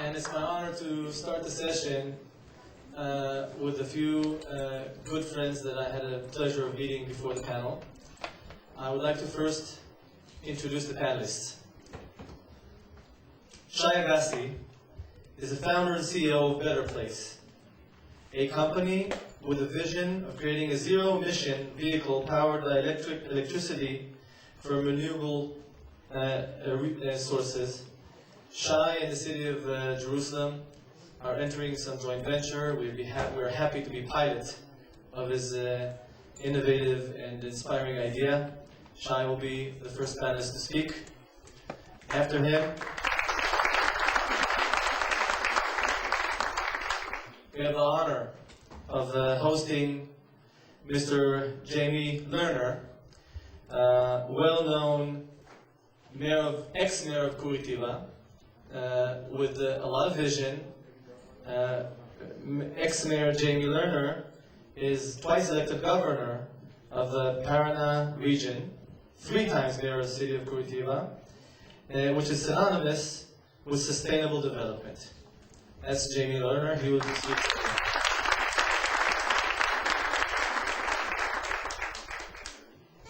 and it's my honor to start the session with a few good friends that I had the pleasure of meeting before the panel. I would like to first introduce the panelists. Shai Agassi is the founder and CEO of Better Place, a company with a vision of creating a zero-emission vehicle powered by electricity from renewable sources. Shai and the city of Jerusalem are entering some joint venture. We're happy to be pilot of his innovative and inspiring idea. Shai will be the first panelist to speak. After him, we have the honor of hosting Mr. Jamie Lerner, well-known ex-mayor of Curitiba, with a lot of vision. Ex-mayor Jamie Lerner is twice elected governor of the Paraná region, 3 times mayor of the city of Curitiba, which is synonymous with sustainable development. That's Jamie Lerner. He will be speaking.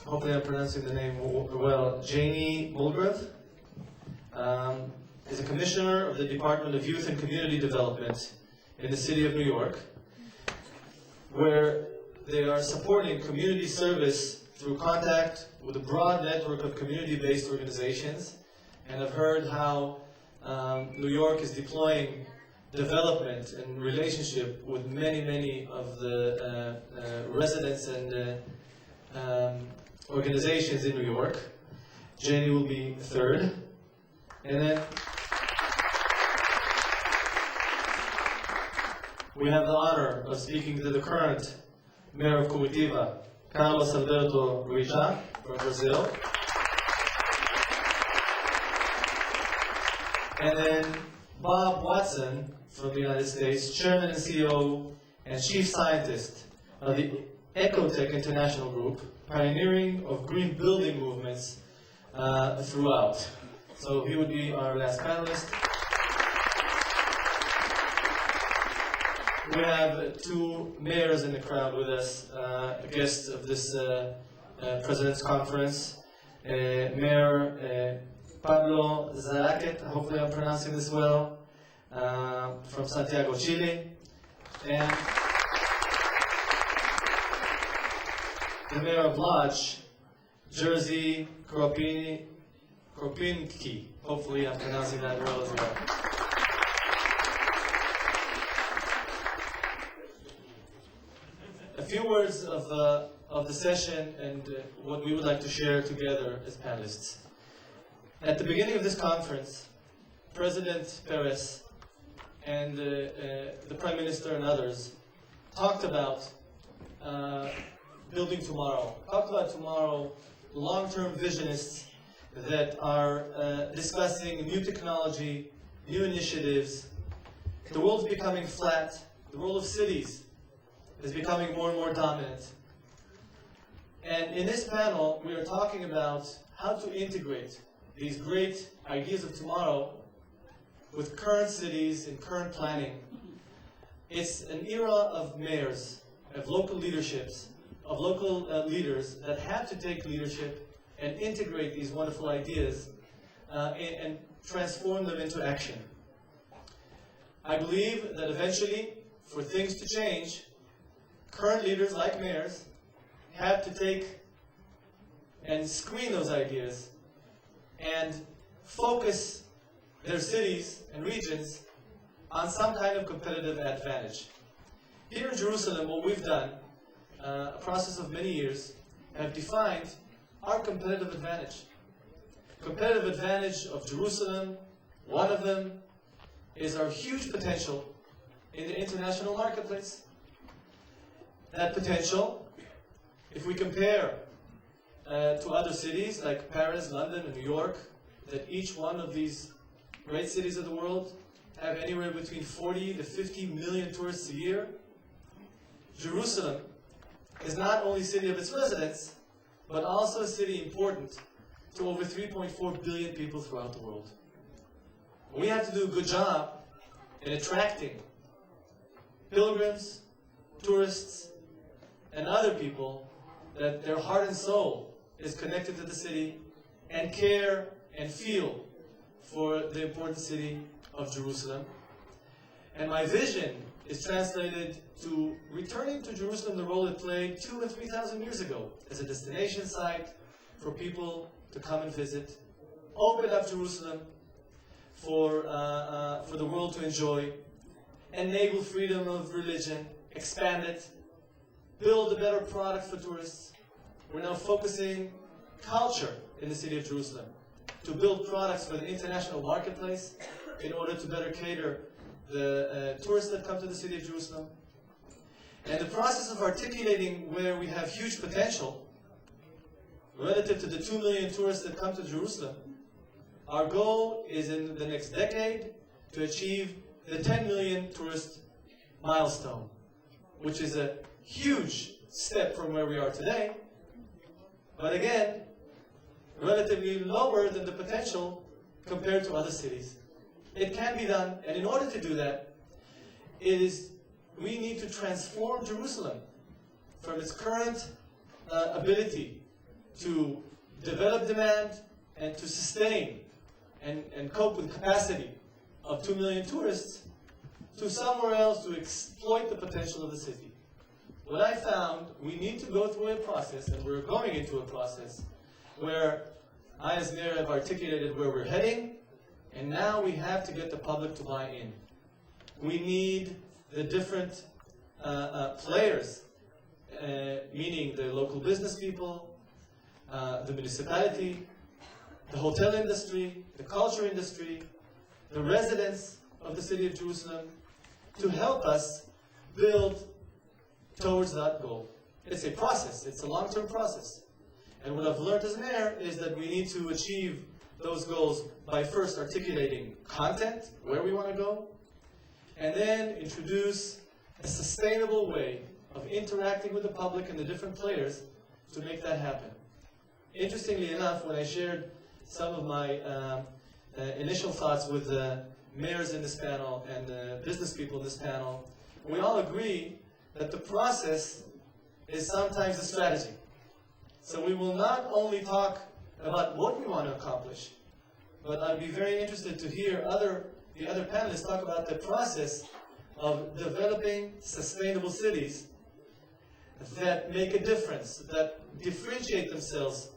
Hopefully I'm pronouncing the name well. Janie Mulgrove is a commissioner of the Department of Youth and Community Development in the city of New York, where they are supporting community service through contact with a broad network of community-based organizations. And I've heard how New York is deploying development and relationship with many of the residents and organizations in New York. Jenny will be third. And then we have the honor of speaking to the current mayor of Curitiba, Carlos Alberto Ruija from Brazil. And then Bob Watson from the United States, chairman and CEO and chief scientist of the Ecotech International Group, pioneering of green building movements throughout. So he would be our last panelist. We have 2 mayors in the crowd with us, guests of this President's Conference. Mayor Pablo Zaraquet, hopefully I'm pronouncing this well, from Santiago, Chile. And the mayor of Lodz, Jerzy Kropinski. Hopefully I'm pronouncing that well as well. A few words of the session and what we would like to share together as panelists. At the beginning of this conference, President Perez and the Prime Minister and others talked about building tomorrow. Talked about tomorrow, long-term visionists that are discussing new technology, new initiatives. The world's becoming flat. The role of cities is becoming more and more dominant. And in this panel, we are talking about how to integrate these great ideas of tomorrow with current cities and current planning. It's an era of mayors, of local leaderships, of local leaders that have to take leadership and integrate these wonderful ideas and transform them into action. I believe that eventually, for things to change, current leaders like mayors have to take and screen those ideas and focus their cities and regions on some kind of competitive advantage. Here in Jerusalem, what we've done, a process of many years, have defined our competitive advantage. Competitive advantage of Jerusalem, one of them is our huge potential in the international marketplace. That potential, if we compare to other cities like Paris, London, and New York, that each one of these great cities of the world have anywhere between 40 to 50 million tourists a year, Jerusalem is not only a city of its residents, but also a city important to over 3.4 billion people throughout the world. We have to do a good job in attracting pilgrims, tourists, and other people that their heart and soul is connected to the city and care and feel for the important city of Jerusalem. And my vision is translated to returning to Jerusalem the role it played 2,000 and 3,000 years ago as a destination site for people to come and visit, open up Jerusalem for the world to enjoy, enable freedom of religion, expand it, build a better product for tourists. We're now focusing culture in the city of Jerusalem to build products for the international marketplace in order to better cater the tourists that come to the city of Jerusalem. And the process of articulating where we have huge potential relative to the 2 million tourists that come to Jerusalem, our goal is in the next decade to achieve the 10 million tourist milestone, which is a huge step from where we are today, but again, relatively lower than the potential compared to other cities. It can be done, and in order to do that, we need to transform Jerusalem from its current ability to develop demand and to sustain and cope with capacity of 2 million tourists to somewhere else to exploit the potential of the city. What I found, we need to go through a process, and we're going into a process, where I as mayor have articulated where we're heading, and now we have to get the public to buy in. We need the different players, meaning the local business people, the municipality, the hotel industry, the culture industry, the residents of the city of Jerusalem, to help us build towards that goal. It's a process. It's a long-term process. And what I've learned as mayor is that we need to achieve those goals by first articulating content, where we want to go, and then introduce a sustainable way of interacting with the public and the different players to make that happen. Interestingly enough, when I shared some of my initial thoughts with the mayors in this panel and the business people in this panel, we all agree that the process is sometimes a strategy. So we will not only talk about what we want to accomplish, but I'd be very interested to hear the other panelists talk about the process of developing sustainable cities that make a difference, that differentiate themselves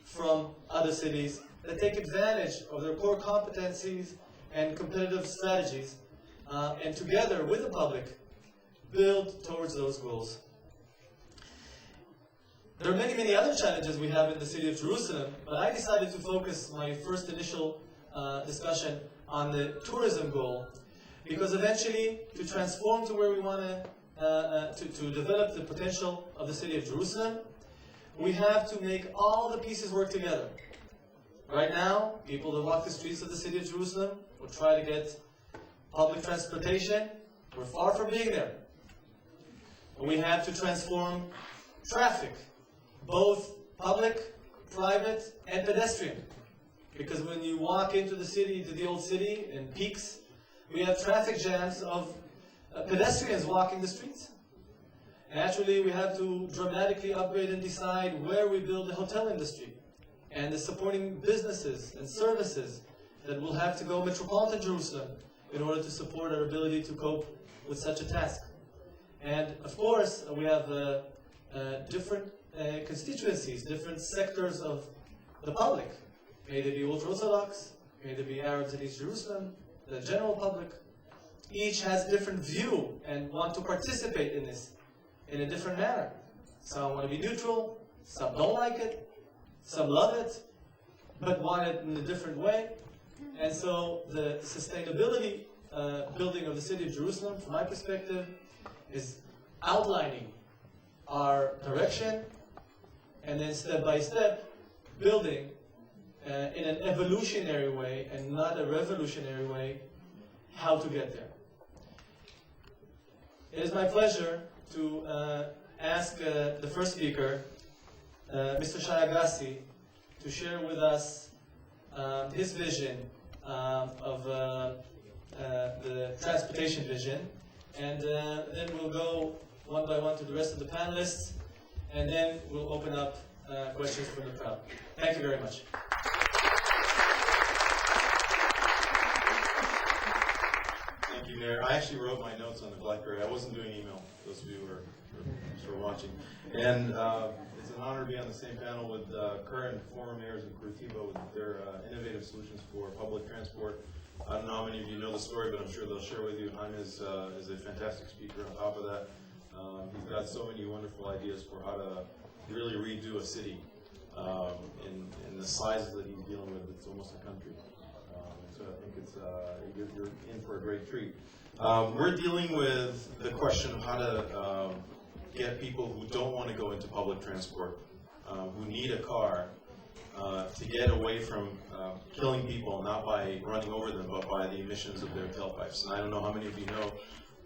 from other cities, that take advantage of their core competencies and competitive strategies, and together with the public, build towards those goals. There are many, many other challenges we have in the city of Jerusalem, but I decided to focus my first initial discussion on the tourism goal, because eventually, to transform to where we want to develop the potential of the city of Jerusalem, we have to make all the pieces work together. Right now, people that walk the streets of the city of Jerusalem will try to get public transportation. We're far from being there. We have to transform traffic, both public, private, and pedestrian. Because when you walk into the city, to the old city, in peaks, we have traffic jams of pedestrians walking the streets. Naturally, we have to dramatically upgrade and decide where we build the hotel industry and the supporting businesses and services that will have to go metropolitan Jerusalem in order to support our ability to cope with such a task. And of course, we have different constituencies, different sectors of the public. May they be ultra-Orthodox, may they be Arabs in East Jerusalem, the general public. Each has a different view and want to participate in this in a different manner. Some want to be neutral, some don't like it, some love it, but want it in a different way. And so the sustainability building of the city of Jerusalem, from my perspective, is outlining our direction and then step by step building in an evolutionary way and not a revolutionary way how to get there. It is my pleasure to ask the first speaker, Mr. Shai Agassi, to share with us his vision of the transportation vision. And then we'll go one by one to the rest of the panelists, and then we'll open up questions from the crowd. Thank you very much. Thank you, Mayor. I actually wrote my notes on the BlackBerry. I wasn't doing email, those of you who are watching. And it's an honor to be on the same panel with current and former mayors of Curitiba with their innovative solutions for public transport. I don't know how many of you know the story, but I'm sure they'll share with you. Jaime is a fantastic speaker on top of that. He's got so many wonderful ideas for how to really redo a city in the size that he's dealing with. It's almost a country. So I think it's you're in for a great treat. We're dealing with the question of how to get people who don't want to go into public transport, who need a car, to get away from killing people, not by running over them, but by the emissions of their tailpipes. And I don't know how many of you know,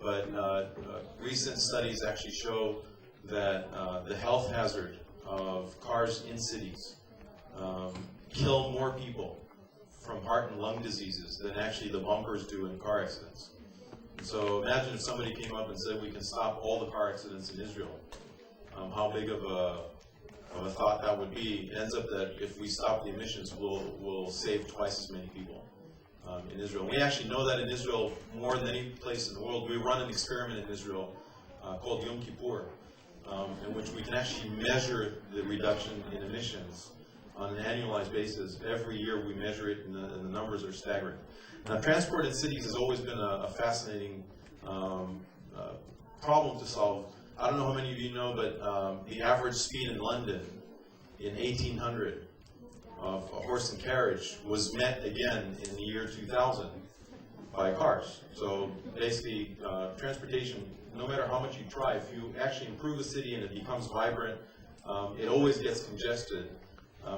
but recent studies actually show that the health hazard of cars in cities kill more people from heart and lung diseases than actually the bumpers do in car accidents. So imagine if somebody came up and said we can stop all the car accidents in Israel. How big of a thought that would be. It ends up that if we stop the emissions, we'll save twice as many people in Israel. We actually know that in Israel more than any place in the world. We run an experiment in Israel called Yom Kippur, in which we can actually measure the reduction in emissions on an annualized basis. Every year we measure it, and the numbers are staggering. Now, transport in cities has always been a fascinating problem to solve. I don't know how many of you know, but the average speed in London in 1800 of a horse and carriage was met again in the year 2000 by cars. So basically, transportation, no matter how much you try, if you actually improve a city and it becomes vibrant, it always gets congested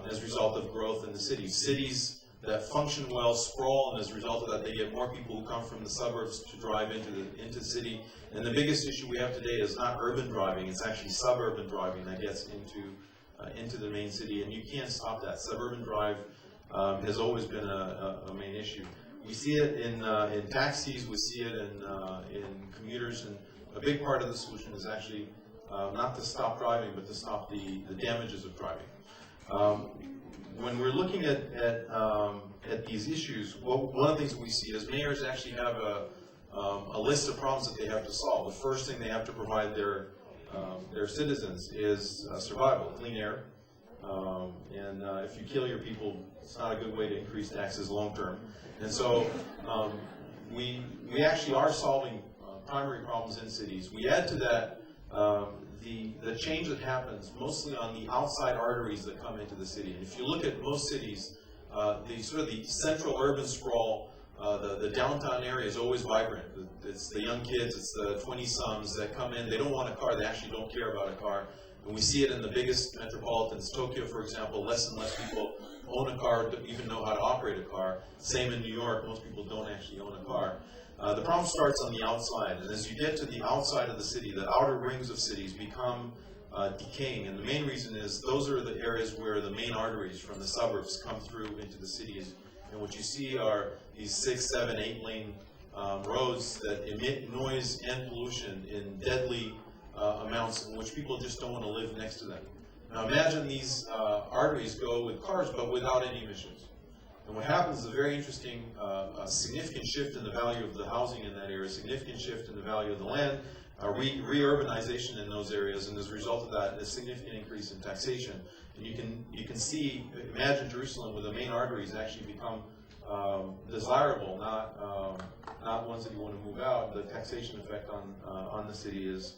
as a result of growth in the city. Cities that function well sprawl, and as a result of that, they get more people who come from the suburbs to drive into the city. And the biggest issue we have today is not urban driving; it's actually suburban driving that gets into the main city, and you can't stop that. Suburban drive has always been a main issue. We see it in taxis, we see it in commuters, and a big part of the solution is actually not to stop driving, but to stop the damages of driving. When we're looking at these issues, one of the things that we see is mayors actually have a list of problems that they have to solve. The first thing they have to provide their citizens is survival, clean air, and if you kill your people, it's not a good way to increase taxes long term. And so we actually are solving primary problems in cities. We add to that the change that happens mostly on the outside arteries that come into the city. And if you look at most cities, the central urban sprawl, the downtown area is always vibrant. It's the young kids, it's the 20-somethings that come in. They don't want a car. They actually don't care about a car. And we see it in the biggest metropolitans. Tokyo, for example, less and less people own a car, don't even know how to operate a car. Same in New York. Most people don't actually own a car. The problem starts on the outside, and as you get to the outside of the city, the outer rings of cities become decaying, and the main reason is those are the areas where the main arteries from the suburbs come through into the cities, and what you see are these 6, 7, 8-lane roads that emit noise and pollution in deadly amounts in which people just don't want to live next to them. Now imagine these arteries go with cars but without any emissions. And what happens is a very interesting, significant shift in the value of the housing in that area, a significant shift in the value of the land, re-urbanization in those areas, and as a result of that, a significant increase in taxation. And you can see, imagine Jerusalem where the main arteries actually become desirable, not ones that you want to move out. The taxation effect on the city is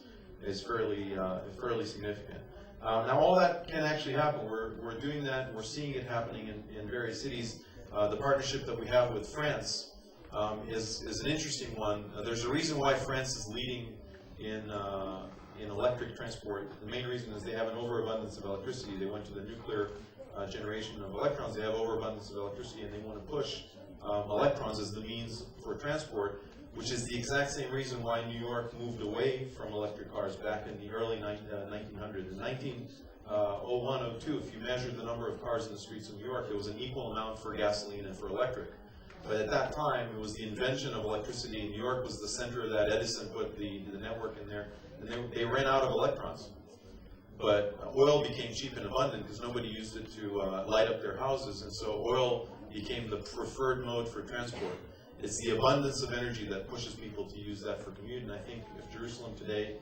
fairly significant. Now all that can actually happen. We're doing that. We're seeing it happening in various cities. The partnership that we have with France is an interesting one. There's a reason why France is leading in electric transport. The main reason is they have an overabundance of electricity. They went to the nuclear generation of electrons. They have overabundance of electricity, and they want to push electrons as the means for transport, which is the exact same reason why New York moved away from electric cars back in the early 1900s. In 1901, 02, if you measured the number of cars in the streets of New York, there was an equal amount for gasoline and for electric. But at that time, it was the invention of electricity. New York was the center of that. Edison put the network in there, and they ran out of electrons. But oil became cheap and abundant because nobody used it to light up their houses, and so oil became the preferred mode for transport. It's the abundance of energy that pushes people to use that for commute, and I think if Jerusalem today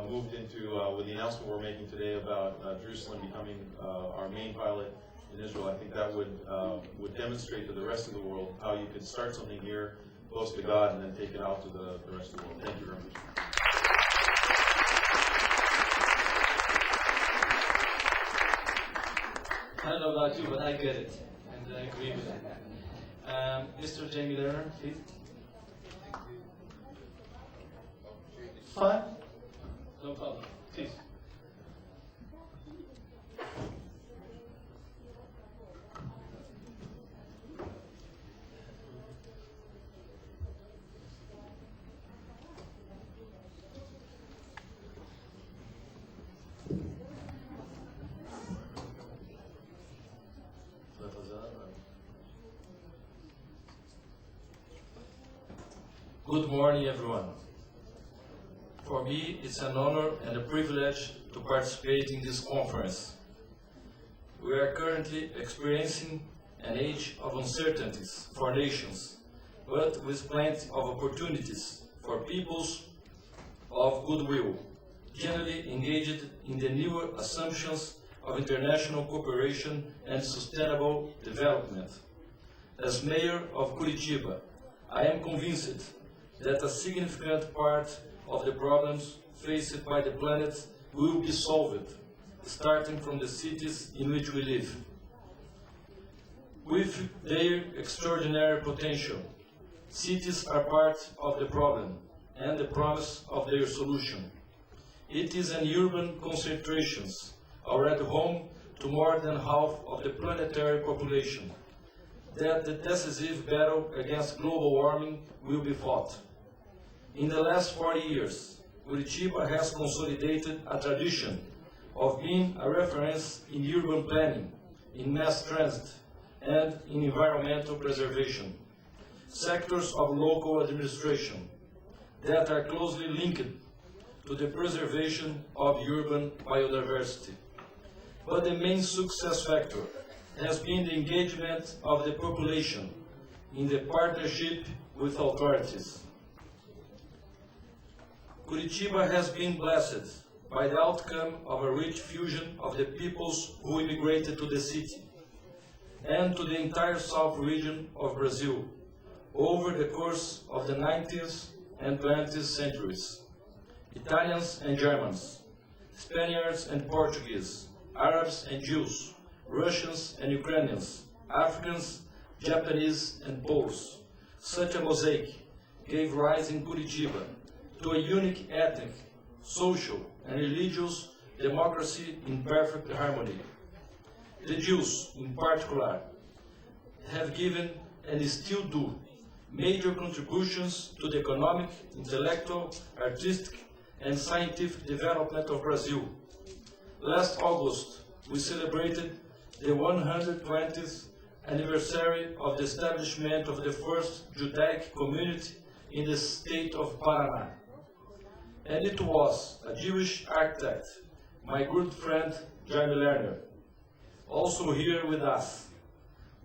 moved into, with the announcement we're making today about Jerusalem becoming our main pilot in Israel, I think that would demonstrate to the rest of the world how you could start something here, close to God, and then take it out to the rest of the world. Thank you very much. I don't know about you, but I get it, and I agree with it. Mr. Jamie Lerner, please. Fine? No problem. Please. Good morning, everyone. For me, it's an honor and a privilege to participate in this conference. We are currently experiencing an age of uncertainties for nations, but with plenty of opportunities for peoples of goodwill, generally engaged in the newer assumptions of international cooperation and sustainable development. As mayor of Curitiba, I am convinced that a significant part of the problems faced by the planet will be solved, starting from the cities in which we live. With their extraordinary potential, cities are part of the problem and the promise of their solution. It is an urban concentration, already home to more than half of the planetary population, that the decisive battle against global warming will be fought. In the last 40 years, Curitiba has consolidated a tradition of being a reference in urban planning, in mass transit, and in environmental preservation, sectors of local administration that are closely linked to the preservation of urban biodiversity. But the main success factor has been the engagement of the population in the partnership with authorities. Curitiba has been blessed by the outcome of a rich fusion of the peoples who immigrated to the city and to the entire south region of Brazil over the course of the 19th and 20th centuries. Italians and Germans, Spaniards and Portuguese, Arabs and Jews, Russians and Ukrainians, Africans, Japanese and Poles. Such a mosaic gave rise in Curitiba to a unique ethnic, social, and religious democracy in perfect harmony. The Jews, in particular, have given and still do major contributions to the economic, intellectual, artistic, and scientific development of Brazil. Last August, we celebrated the 120th anniversary of the establishment of the first Judaic community in the state of Paraná. And it was a Jewish architect, my good friend Jamie Lerner, also here with us,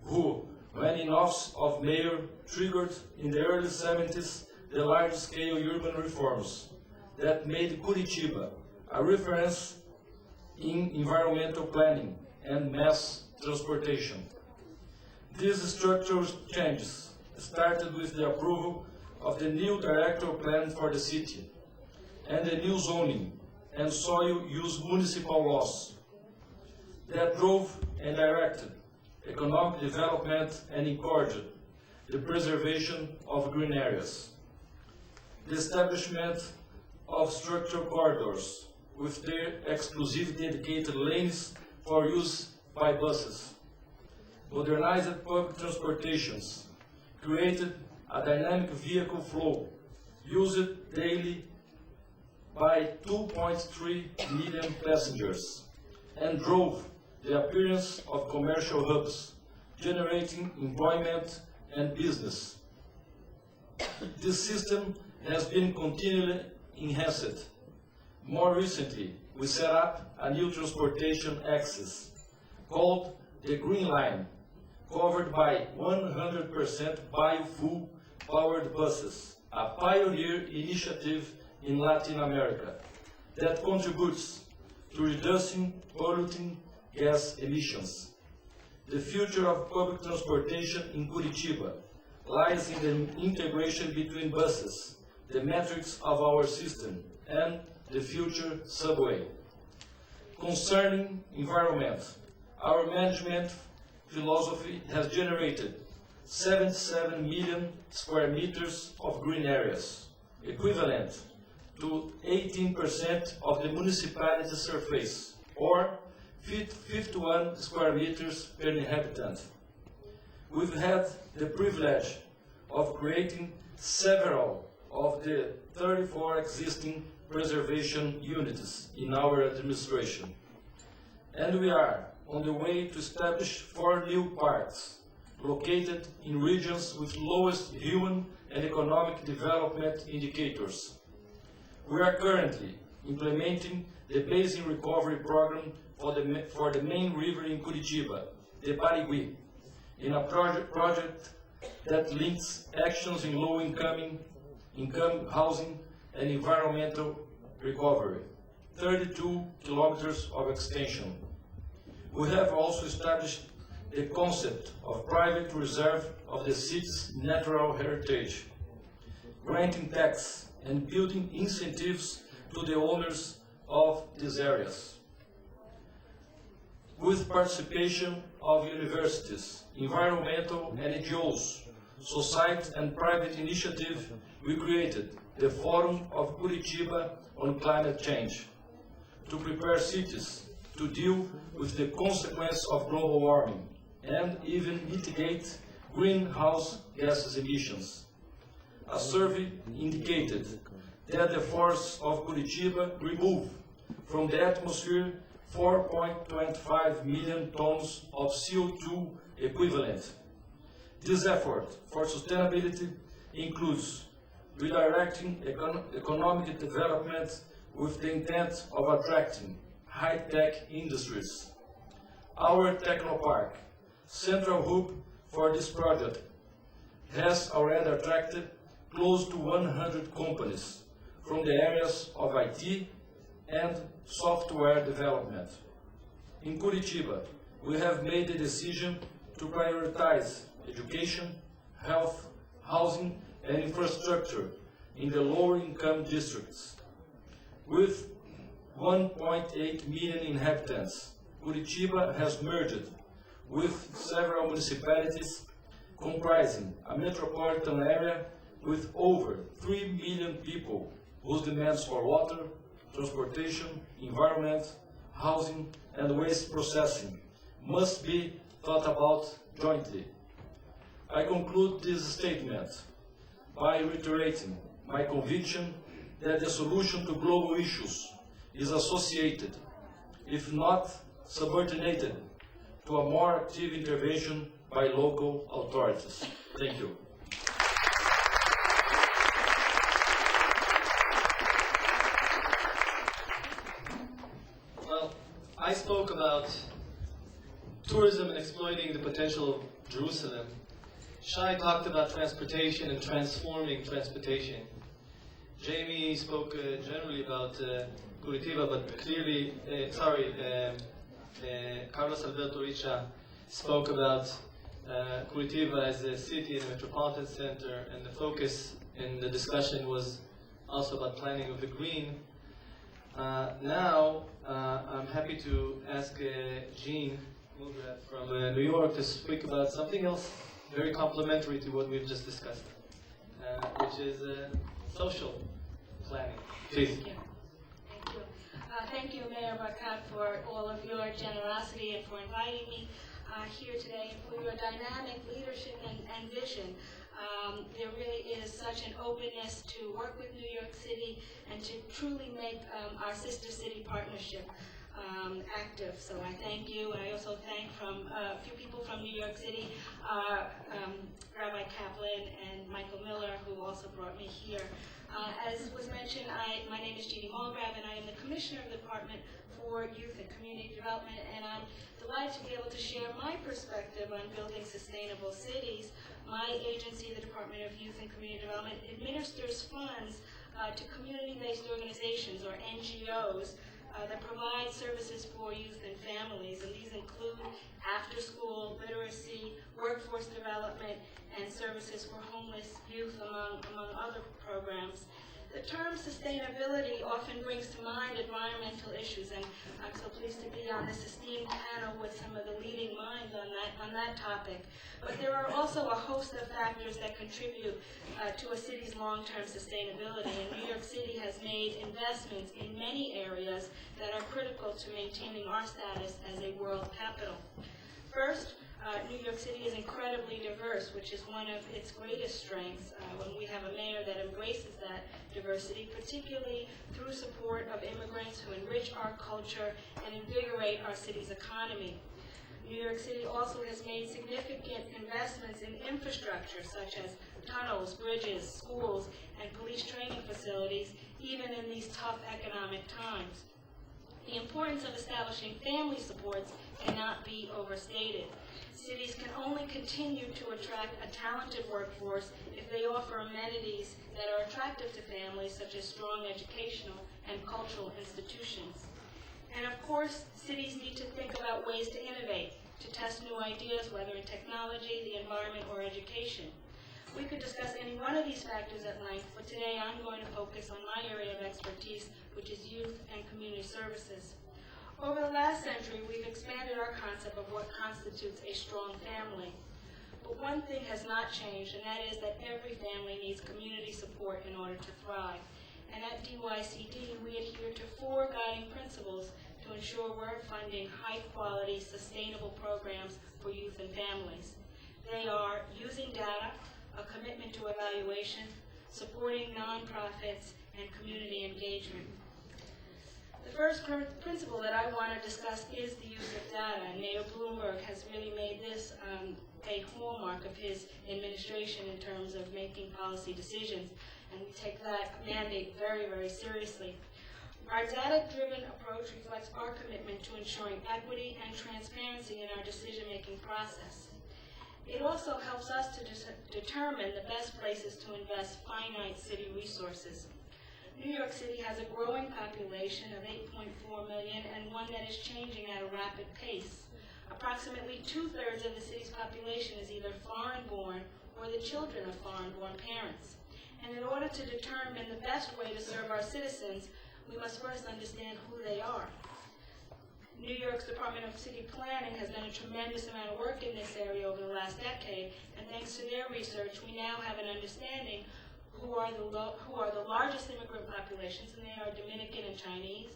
who, when in office of mayor, triggered in the early 70s the large-scale urban reforms that made Curitiba a reference in environmental planning and mass transportation. These structural changes started with the approval of the new director plan for the city and the new zoning and soil use municipal laws that drove and directed economic development and encouraged the preservation of green areas. The establishment of structural corridors with their exclusive dedicated lanes for use by buses. Modernized public transportations created a dynamic vehicle flow used daily by 2.3 million passengers and drove the appearance of commercial hubs, generating employment and business. This system has been continually enhanced. More recently, we set up a new transportation axis called the Green Line, covered by 100% biofuel powered buses, a pioneer initiative in Latin America that contributes to reducing polluting gas emissions. The future of public transportation in Curitiba lies in the integration between buses, the metrics of our system, and the future subway. Concerning environment, our management philosophy has generated 77 million square meters of green areas, equivalent to 18% of the municipality surface, or 51 square meters per inhabitant. We've had the privilege of creating several of the 34 existing preservation units in our administration. And we are on the way to establish 4 new parks located in regions with lowest human and economic development indicators. We are currently implementing the basin recovery program for the main river in Curitiba, the Barigui, in a project that links actions in low-income housing and environmental recovery, 32 kilometers of extension. We have also established the concept of private reserve of the city's natural heritage, granting tax and building incentives to the owners of these areas. With participation of universities, environmental NGOs, society and private initiative, we created the Forum of Curitiba on Climate Change to prepare cities to deal with the consequence of global warming and even mitigate greenhouse gases emissions. A survey indicated that the forests of Curitiba remove from the atmosphere 4.25 million tons of CO2 equivalent. This effort for sustainability includes redirecting economic development with the intent of attracting high-tech industries. Our Technopark, central hub for this project, has already attracted close to 100 companies from the areas of IT and software development. In Curitiba, we have made the decision to prioritize education, health, housing, and infrastructure in the lower-income districts. With 1.8 million inhabitants, Curitiba has merged with several municipalities comprising a metropolitan area with over 3 million people whose demands for water, transportation, environment, housing, and waste processing must be thought about jointly. I conclude this statement by reiterating my conviction that the solution to global issues is associated, if not subordinated, to a more active intervention by local authorities. Thank you. Well, I spoke about tourism and exploiting the potential of Jerusalem. Shai talked about transportation and transforming transportation. Jamie spoke generally about Curitiba, but clearly, Carlos Alberto Richa spoke about Curitiba as a city and a metropolitan center, and the focus in the discussion was also about planning of the green. Now, I'm happy to ask Jean from New York to speak about something else very complementary to what we've just discussed, which is social planning. Please. Thank you. Thank you, Mayor Barkat, for all of your generosity and for inviting me here today, and for your dynamic leadership and vision. There really is such an openness to work with New York City and to truly make our sister city partnership active. So I thank you, and I also thank a few people from New York City, Rabbi Kaplan and Michael Miller, who also brought me here. As was mentioned, my name is Jeannie Mulgrave, and I am the Commissioner of the Department for Youth and Community Development, and I'm delighted to be able to share my perspective on building sustainable cities. My agency, the Department of Youth and Community Development, administers funds to community-based organizations, or NGOs, that provide services for youth and families, and these include after-school literacy, workforce development, and services for homeless youth, among other programs. The term sustainability often brings to mind environmental issues, and I'm so pleased to be on this esteemed panel with some of the leading minds on that topic. But there are also a host of factors that contribute to a city's long-term sustainability, and New York City has made investments in many areas that are critical to maintaining our status as a world capital. First, New York City is incredibly diverse, which is one of its greatest strengths when we have a mayor that embraces that diversity, particularly through support of immigrants who enrich our culture and invigorate our city's economy. New York City also has made significant investments in infrastructure such as tunnels, bridges, schools, and police training facilities, even in these tough economic times. The importance of establishing family supports cannot be overstated. Cities can only continue to attract a talented workforce if they offer amenities that are attractive to families, such as strong educational and cultural institutions. And of course, cities need to think about ways to innovate, to test new ideas, whether in technology, the environment, or education. We could discuss any one of these factors at length, but today I'm going to focus on my area of expertise, which is youth and community services. Over the last century, we've expanded our concept of what constitutes a strong family. But one thing has not changed, and that is that every family needs community support in order to thrive. And at DYCD, we adhere to 4 guiding principles to ensure we're funding high-quality, sustainable programs for youth and families. They are using data, a commitment to evaluation, supporting nonprofits, and community engagement. The first principle that I want to discuss is the use of data, and Mayor Bloomberg has really made this a hallmark of his administration in terms of making policy decisions, and we take that mandate very, very seriously. Our data-driven approach reflects our commitment to ensuring equity and transparency in our decision-making process. It also helps us to determine the best places to invest finite city resources. New York City has a growing population of 8.4 million and one that is changing at a rapid pace. Approximately 2/3 of the city's population is either foreign-born or the children of foreign-born parents. And in order to determine the best way to serve our citizens, we must first understand who they are. New York's Department of City Planning has done a tremendous amount of work in this area over the last decade, and thanks to their research, we now have an understanding who are the largest immigrant populations, and they are Dominican and Chinese,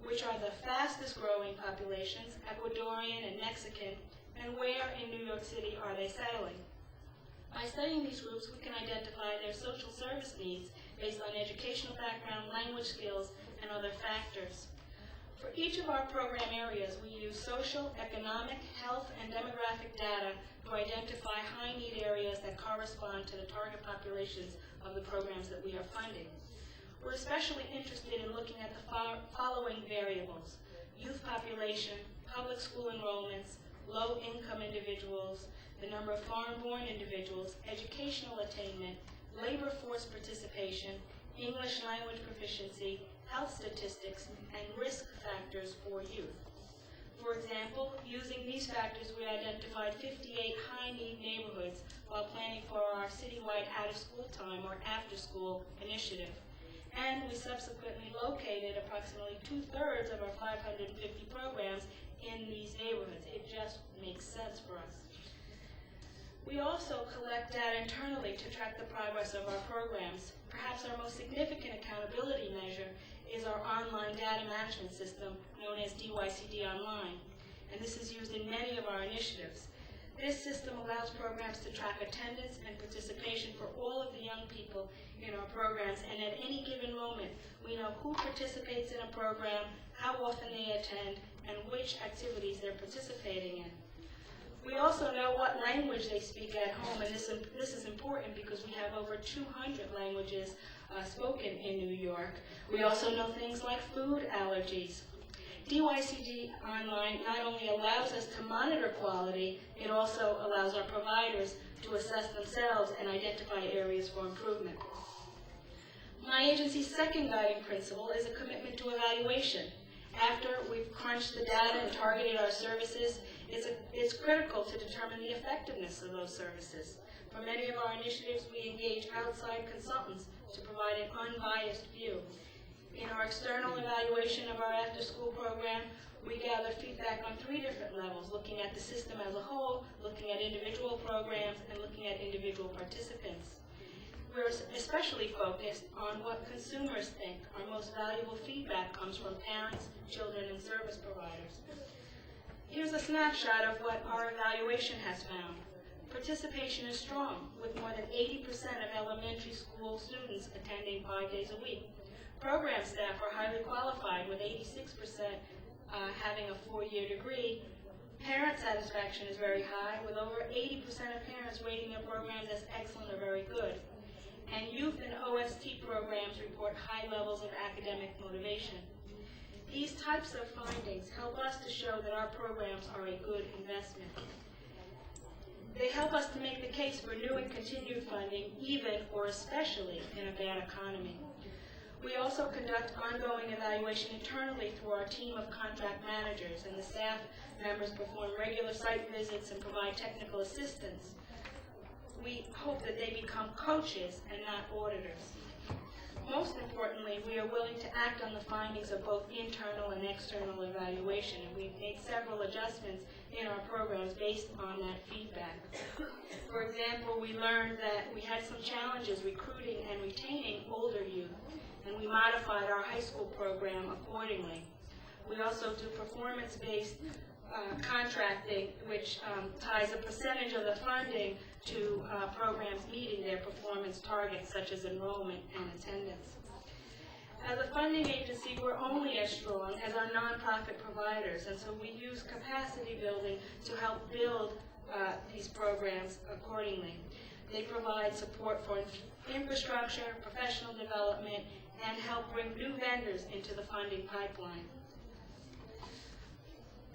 which are the fastest growing populations, Ecuadorian and Mexican, and where in New York City are they settling. By studying these groups, we can identify their social service needs based on educational background, language skills, and other factors. For each of our program areas, we use social, economic, health, and demographic data to identify high-need areas that correspond to the target populations of the programs that we are funding. We're especially interested in looking at the following variables: youth population, public school enrollments, low-income individuals, the number of foreign-born individuals, educational attainment, labor force participation, English language proficiency, health statistics, and risk factors for youth. For example, using these factors, we identified 58 high-need neighborhoods while planning for our citywide out-of-school time or after-school initiative. And we subsequently located approximately 2/3 of our 550 programs in these neighborhoods. It just makes sense for us. We also collect data internally to track the progress of our programs. Perhaps our most significant accountability measure is our online data management system known as DYCD Online, and this is used in many of our initiatives. This system allows programs to track attendance and participation for all of the young people in our programs, and at any given moment, we know who participates in a program, how often they attend, and which activities they're participating in. We also know what language they speak at home, and this is important because we have over 200 languages spoken in New York. We also know things like food allergies. DYCD Online not only allows us to monitor quality, it also allows our providers to assess themselves and identify areas for improvement. My agency's second guiding principle is a commitment to evaluation. After we've crunched the data and targeted our services, it's critical to determine the effectiveness of those services. For many of our initiatives, we engage outside consultants to provide an unbiased view. In our external evaluation of our after-school program, we gather feedback on 3 different levels, looking at the system as a whole, looking at individual programs, and looking at individual participants. We're especially focused on what consumers think. Our most valuable feedback comes from parents, children, and service providers. Here's a snapshot of what our evaluation has found. Participation is strong, with more than 80% of elementary school students attending 5 days a week. Program staff are highly qualified, with 86% having a 4-year degree. Parent satisfaction is very high, with over 80% of parents rating their programs as excellent or very good. And youth and OST programs report high levels of academic motivation. These types of findings help us to show that our programs are a good investment. They help us to make the case for new and continued funding, even or especially in a bad economy. We also conduct ongoing evaluation internally through our team of contract managers, and the staff members perform regular site visits and provide technical assistance. We hope that they become coaches and not auditors. Most importantly, we are willing to act on the findings of both internal and external evaluation, and we've made several adjustments in our programs based on that feedback. For example, we learned that we had some challenges recruiting and retaining older youth, and we modified our high school program accordingly. We also do performance-based contracting, which ties a percentage of the funding to programs meeting their performance targets, such as enrollment and attendance. As a funding agency, we're only as strong as our nonprofit providers, and so we use capacity building to help build these programs accordingly. They provide support for infrastructure, professional development, and help bring new vendors into the funding pipeline.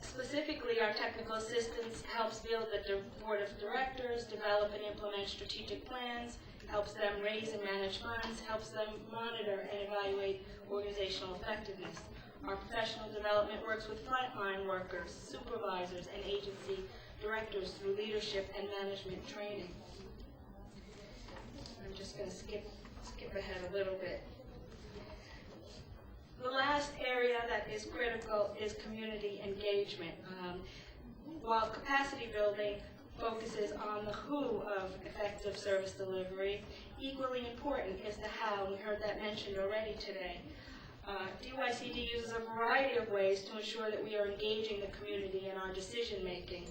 Specifically, our technical assistance helps build the board of directors, develop and implement strategic plans, helps them raise and manage funds, helps them monitor and evaluate organizational effectiveness. Our professional development works with frontline workers, supervisors, and agency directors through leadership and management training. I'm just going to skip ahead a little bit. The last area that is critical is community engagement. While capacity building focuses on the who of effective service delivery, equally important is the how. We heard that mentioned already today. DYCD uses a variety of ways to ensure that we are engaging the community in our decision making.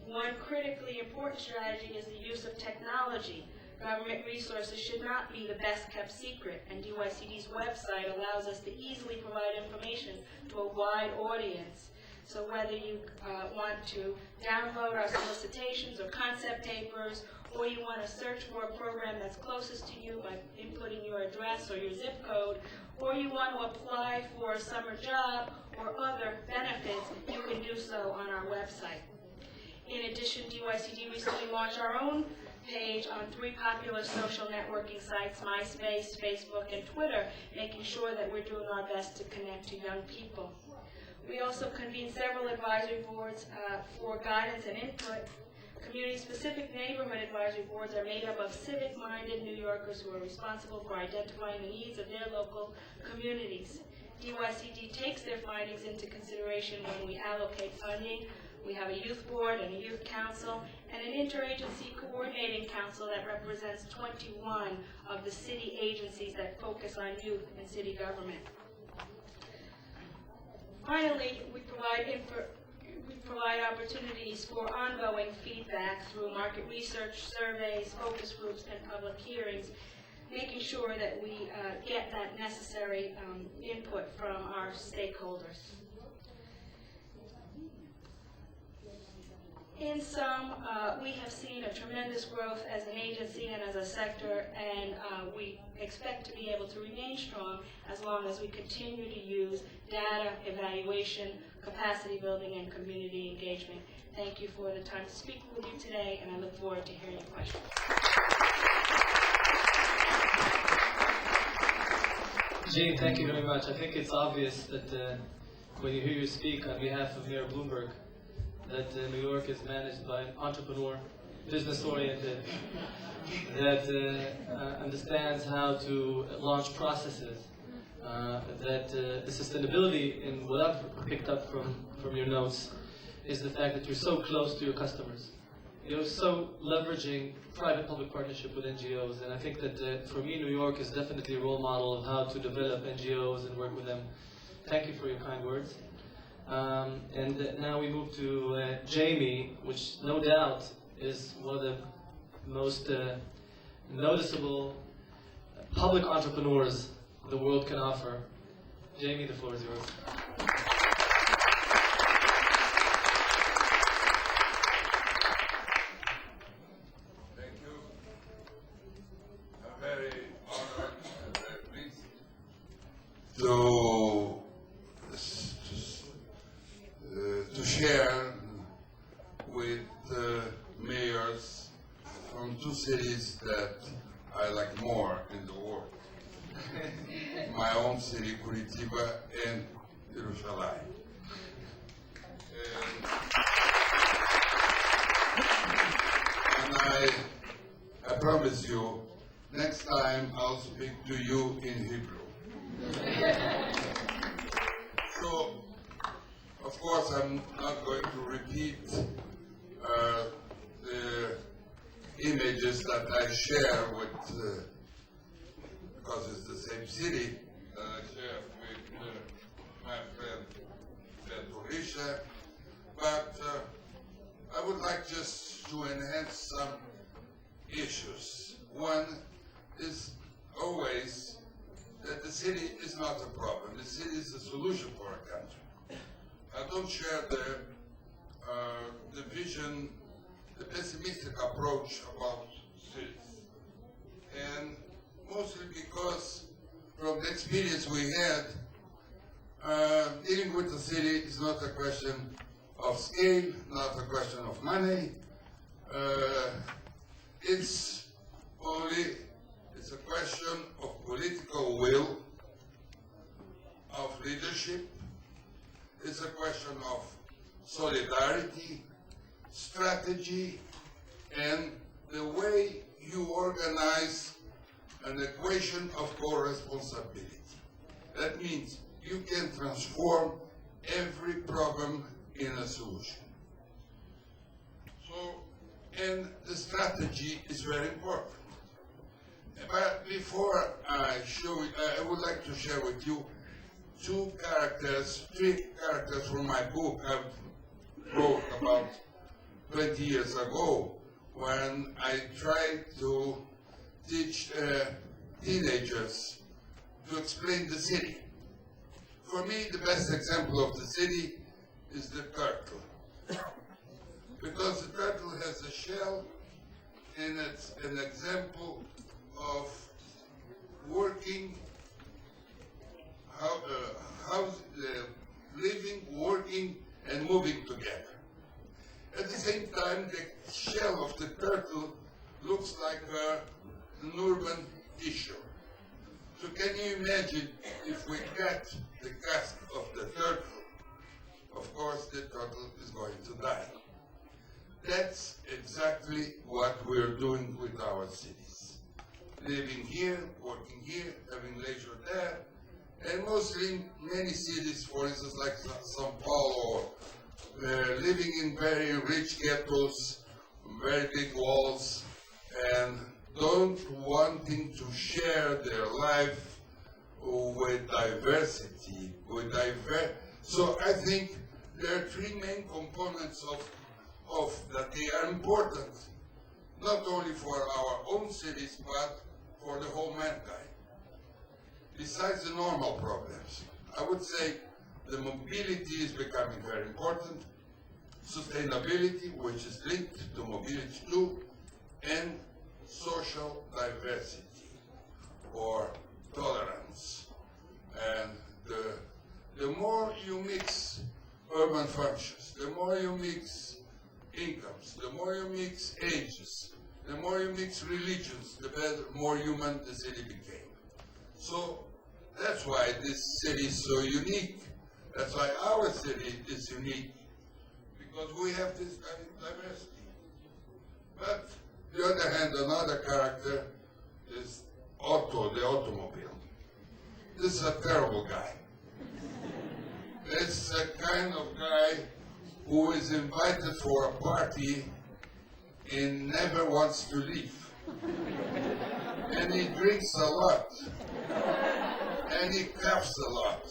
One critically important strategy is the use of technology. Government resources should not be the best kept secret, and DYCD's website allows us to easily provide information to a wide audience. So whether you want to download our solicitations or concept papers, or you want to search for a program that's closest to you by inputting your address or your zip code, or you want to apply for a summer job or other benefits, you can do so on our website. In addition, DYCD recently launched our own page on 3 popular social networking sites, MySpace, Facebook, and Twitter, making sure that we're doing our best to connect to young people. We also convene several advisory boards for guidance and input. Community-specific neighborhood advisory boards are made up of civic-minded New Yorkers who are responsible for identifying the needs of their local communities. DYCD takes their findings into consideration when we allocate funding. We have a youth board and a youth council and an interagency coordinating council that represents 21 of the city agencies that focus on youth in city government. Finally, we provide opportunities for ongoing feedback through market research, surveys, focus groups, and public hearings. making sure that we get that necessary input from our stakeholders. In sum, we have seen a tremendous growth as an agency and as a sector, and we expect to be able to remain strong as long as we continue to use data, evaluation, capacity building, and community engagement. Thank you for the time to speak with you today, and I look forward to hearing your questions. Jean, thank you very much. I think it's obvious that when you hear you speak on behalf of Mayor Bloomberg, that New York is managed by an entrepreneur, business-oriented, that understands how to launch processes, that the sustainability in what I've picked up from your notes is the fact that you're so close to your customers. You're so leveraging private-public partnership with NGOs, and I think that for me, New York is definitely a role model of how to develop NGOs and work with them. Thank you for your kind words. And now we move to Jamie, which no doubt is one of the most noticeable public entrepreneurs the world can offer. Jamie, the floor is yours. Thank you. I'm very honored and very pleased to share with mayors from two cities that I like more in the world. My own city, Curitiba, and Jerusalem. And I promise you, next time I'll speak to you in Hebrew. So, of course, I'm not going to repeat the images that I share with, because it's the same city that I share with my friend Turisha, but I would like just to enhance some issues. One is always that the city is not a problem. The city is a solution for a country. I don't share the vision, the pessimistic approach about cities. And mostly because from the experience we had, dealing with the city is not a question of scale, not a question of money. It's a question of political will, of leadership. It's a question of solidarity, strategy, and the way you organize an equation of co-responsibility. That means you can transform every problem in a solution. So, and the strategy is very important. But before I show it, I would like to share with you three characters from my book I wrote about 20 years ago when I tried to teach teenagers to explain the city. For me, the best example of the city is the turtle. Because the turtle has a shell, and it's an example of working, living, working, and moving together. At the same time, the shell of the turtle looks like an urban tissue. So can you imagine if we cut the casque of the turtle? Of course, the turtle is going to die. That's exactly what we're doing with our cities. Living here, working here, having leisure there, and mostly in many cities, for instance, like São Paulo, living in very rich ghettos, very big walls, and don't wanting to share their life with diversity, So I think there are three main components of that they are important, not only for our own cities, but for the whole mankind. Besides the normal problems, I would say the mobility is becoming very important, sustainability, which is linked to mobility too, and social diversity or tolerance. And the more you mix urban functions, the more you mix incomes, the more you mix ages, the more you mix religions, the better, more human the city became. So that's why this city is so unique. That's why our city is unique, because we have this kind of diversity. But on the other hand, another character is Otto, the automobile. This is a terrible guy. It's a kind of guy who is invited for a party and never wants to leave. And he drinks a lot. And he coughs a lot.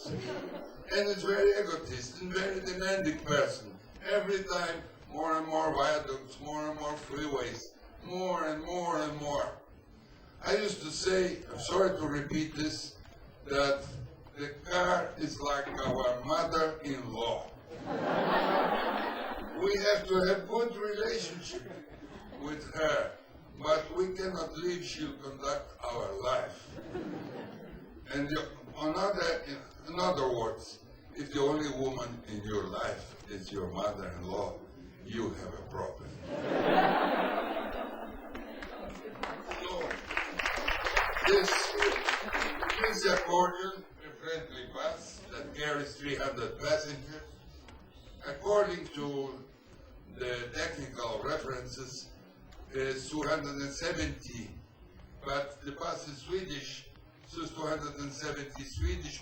And is very egotist and very demanding person. Every time, more and more viaducts, more and more freeways, more and more and more. I used to say, I'm sorry to repeat this, that the car is like our mother-in-law. We have to have good relationship with her, but we cannot leave, she'll conduct our life. And in other words, if the only woman in your life is your mother-in-law, you have a problem. So, this accordion, a friendly bus that carries 300 passengers, according to the technical references, is 270, but the bus is Swedish, so it's 270 Swedish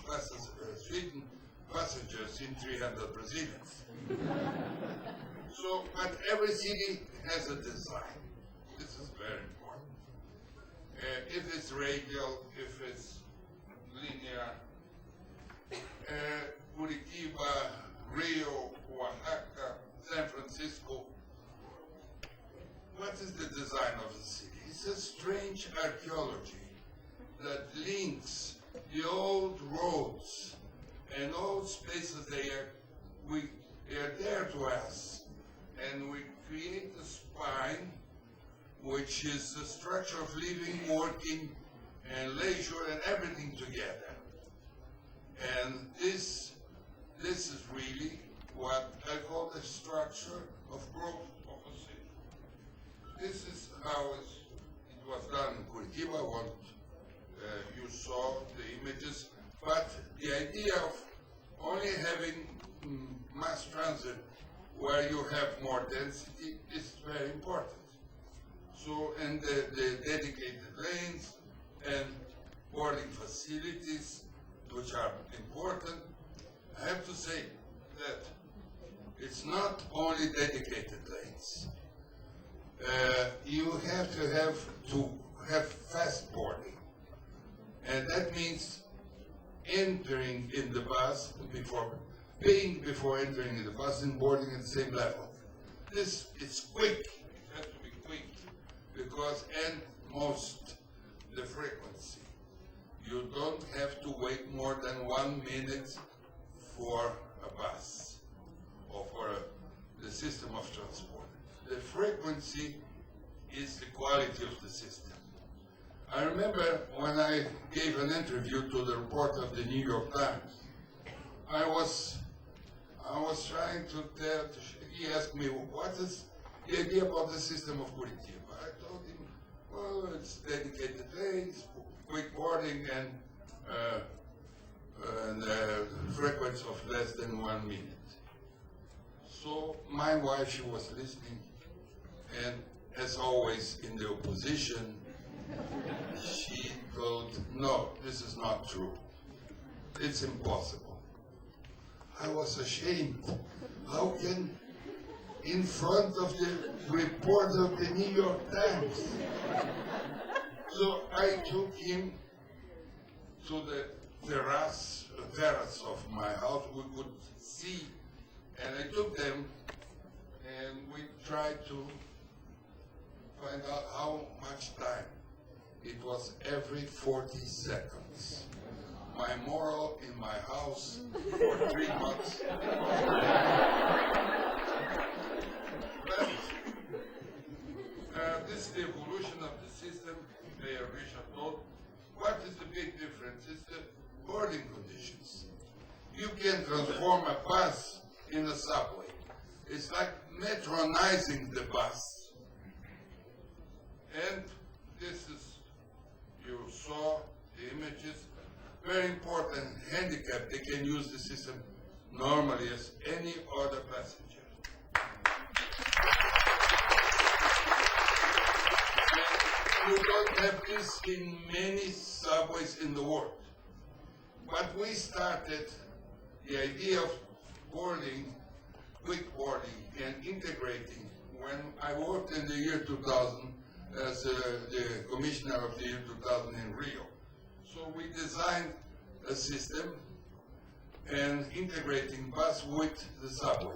Sweden passengers in 300 Brazilians. So, but every city has a design. This is very important. If it's radial, if it's linear, Curitiba, Rio, Oaxaca, San Francisco. What is the design of the city? It's a strange archaeology that links the old roads and old spaces they are there to us, and we create a spine which is the structure of living, working, and leisure, and everything together. And this is really what I call the structure of growth of a city. This is how it was done in Curitiba, what you saw the images, but the idea of only having mass transit where you have more density is very important. So, and the dedicated lanes and boarding facilities, which are important. I have to say that it's not only dedicated lanes. You have to have fast boarding. And that means entering in the bus paying before entering in the bus and boarding at the same level. This is quick. It has to be quick because the frequency. You don't have to wait more than 1 minute for a bus or for the system of transport. The frequency is the quality of the system. I remember when I gave an interview to the reporter of the New York Times, I was trying to tell, he asked me, what is the idea about the system of Curitiba? I told him, well, it's dedicated lanes, quick boarding, and frequency of less than 1 minute. So my wife, she was listening, and as always in the opposition, she told, no, this is not true. It's impossible. I was ashamed. How can, in front of the reporter of the New York Times? So I took him to the terrace of my house. We could see, and I took them, and we tried to find out how much time it was every 40 seconds. My moral in my house for 3 months. But this is the evolution of the system. Mayor Richard told. What is the big difference? It's the boarding conditions. You can transform a bus in a subway. It's like metronizing the bus. And this is, you saw the images, very important handicap. They can use the system normally as any other passenger. You don't have this in many subways in the world. But we started the idea of boarding, quick boarding, and integrating when I worked in the year 2000 as the commissioner of the year 2000 in Rio. So we designed a system and integrating bus with the subway.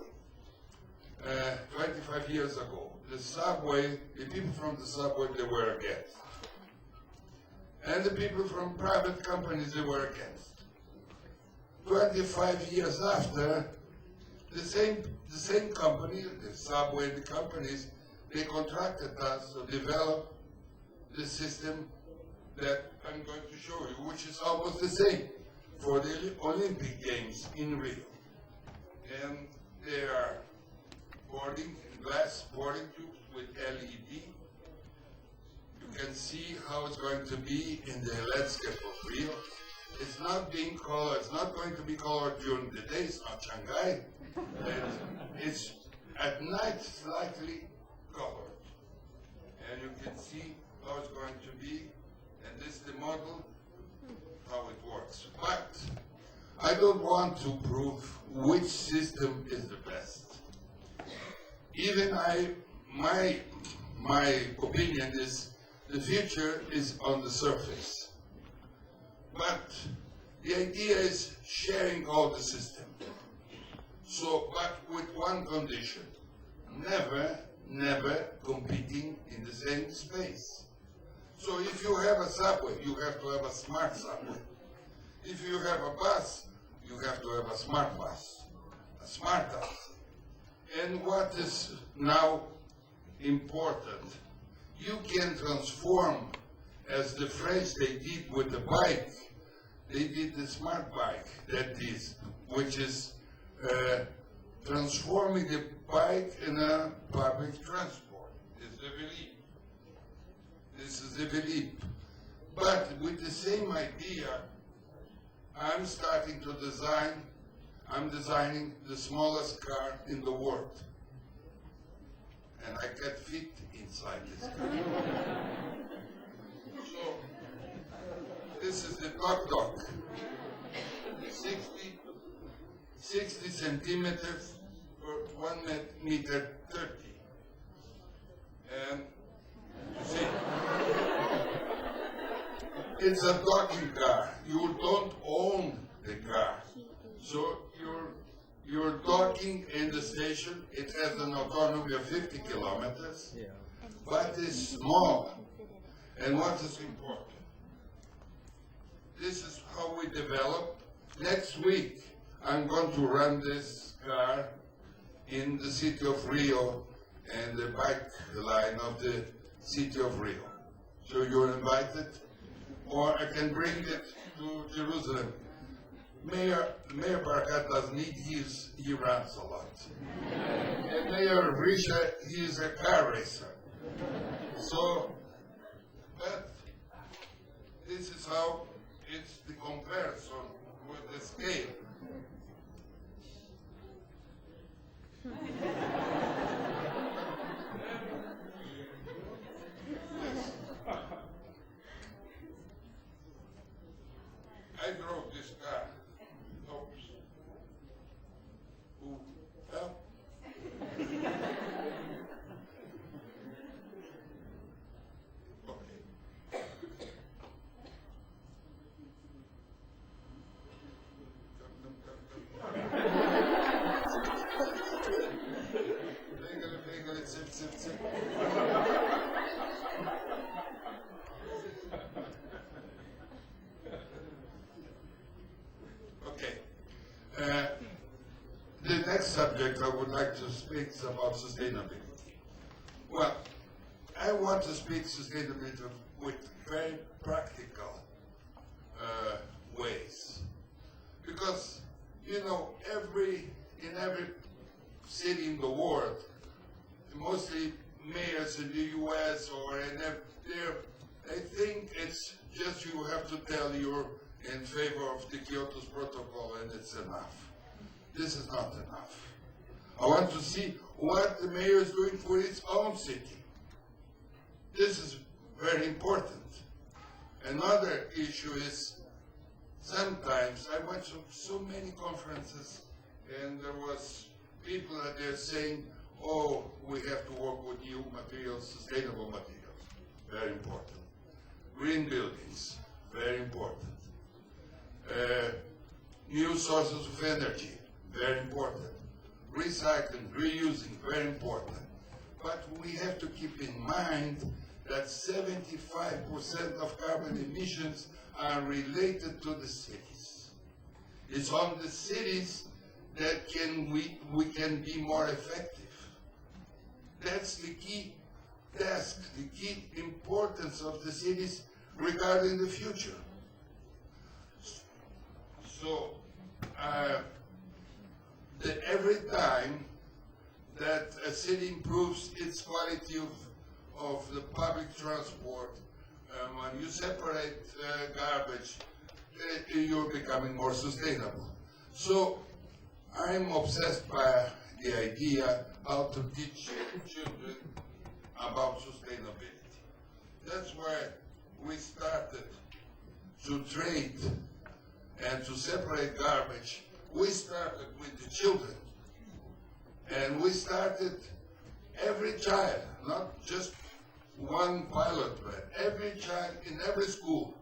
25 years ago, the subway, the people from the subway, they were against. And the people from private companies, they were against. 25 years after, the same company, the subway, the companies, they contracted us to develop the system that I'm going to show you, which is almost the same for the Olympic Games in Rio. And they are boarding, glass boarding tubes with LED. You can see how it's going to be in the landscape of Rio. It's not being colored, it's not going to be colored during the day, it's not Shanghai. It's at night slightly colored. And you can see how it's going to be, and this is the model, how it works. But I don't want to prove which system is the best. Even my opinion is the future is on the surface. But the idea is sharing all the system. So, but with one condition, never competing in the same space. So if you have a subway, you have to have a smart subway. If you have a bus, you have to have a smart bus, a smart bus. And what is now important, you can transform, as the French they did with the bike, they did the smart bike, which is transforming the bike in a public transport. This is the belief. But with the same idea, I'm starting to design, I'm designing the smallest car in the world. And I can fit inside this car. So, this is the tuk-tuk. 60 centimeters or 1 meter 30. And you see, it's a docking car. You don't own the car. So you're docking in the station. It has an autonomy of 50 kilometers, but it's small. And what is important? This is how we develop. Next week, I'm going to run this car in the city of Rio and the bike line of the city of Rio. So you're invited, or I can bring it to Jerusalem. Mayor Barakat doesn't need, he runs a lot. And Mayor Risha, he is a car racer. So, but this is how it's the comparison with the scale. I drove this car. Oops. Ooh. Help. Okay. Sip. next subject I would like to speak is about sustainability. Well, I want to speak sustainability with very practical ways. Because, you know, in every city in the world, mostly mayors in the US or in there, I think it's just you have to tell you're in favor of the Kyoto Protocol and it's enough. This is not enough. I want to see what the mayor is doing for its own city. This is very important. Another issue is sometimes I went to so many conferences and there was people that they're saying, oh, we have to work with new materials, sustainable materials. Very important. Green buildings, very important. New sources of energy, very important. Recycling, reusing, very important. But we have to keep in mind that 75% of carbon emissions are related to the cities. It's on the cities that we can be more effective. That's the key task, the key importance of the cities regarding the future. So, every time that a city improves its quality of the public transport, when you separate garbage, you're becoming more sustainable. So, I'm obsessed by the idea how to teach children about sustainability. That's why we started to trade and to separate garbage. We started with the children. And we started every child, not just one pilot plant, every child in every school.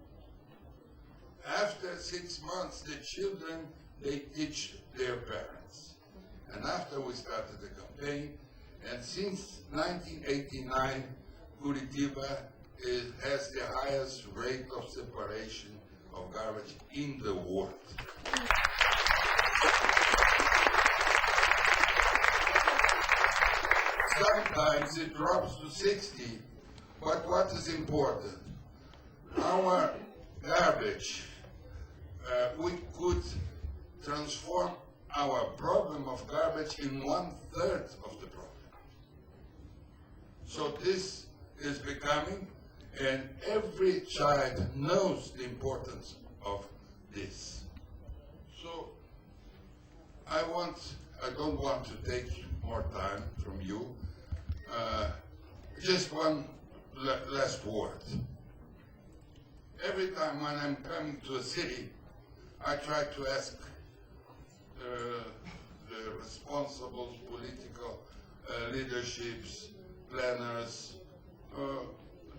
After 6 months, the children, they teach their parents. And after we started the campaign, and since 1989, Curitiba has the highest rate of separation of garbage in the world. Sometimes it drops to 60, but what is important? Our garbage, we could transform our problem of garbage in 1/3 of the problem. So this is becoming, and every child knows the importance of this. So I don't want to take more time from you. Just one last word. Every time when I'm coming to a city, I try to ask the responsible political leaderships, planners,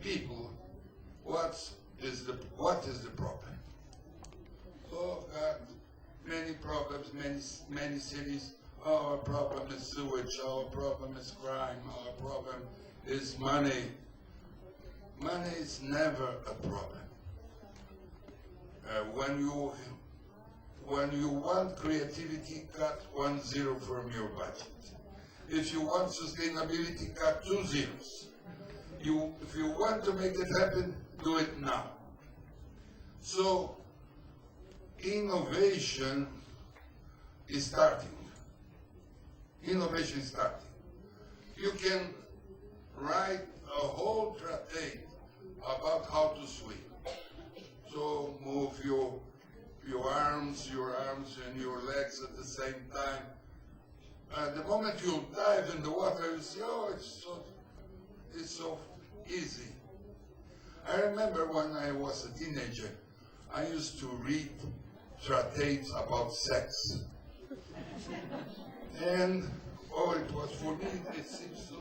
people, what is the problem? So many problems, many cities. Our problem is sewage, our problem is crime, our problem is money. Money is never a problem. When you want creativity, cut 1 0 from your budget. If you want sustainability, cut 2 zeros. If you want to make it happen, do it now. So, innovation is starting. Innovation is starting. You can write a whole tractate about how to swim. So move your arms and your legs at the same time. The moment you dive in the water, you see, oh, it's so easy. I remember when I was a teenager, I used to read tractates about sex. And, it was for me, it seems so.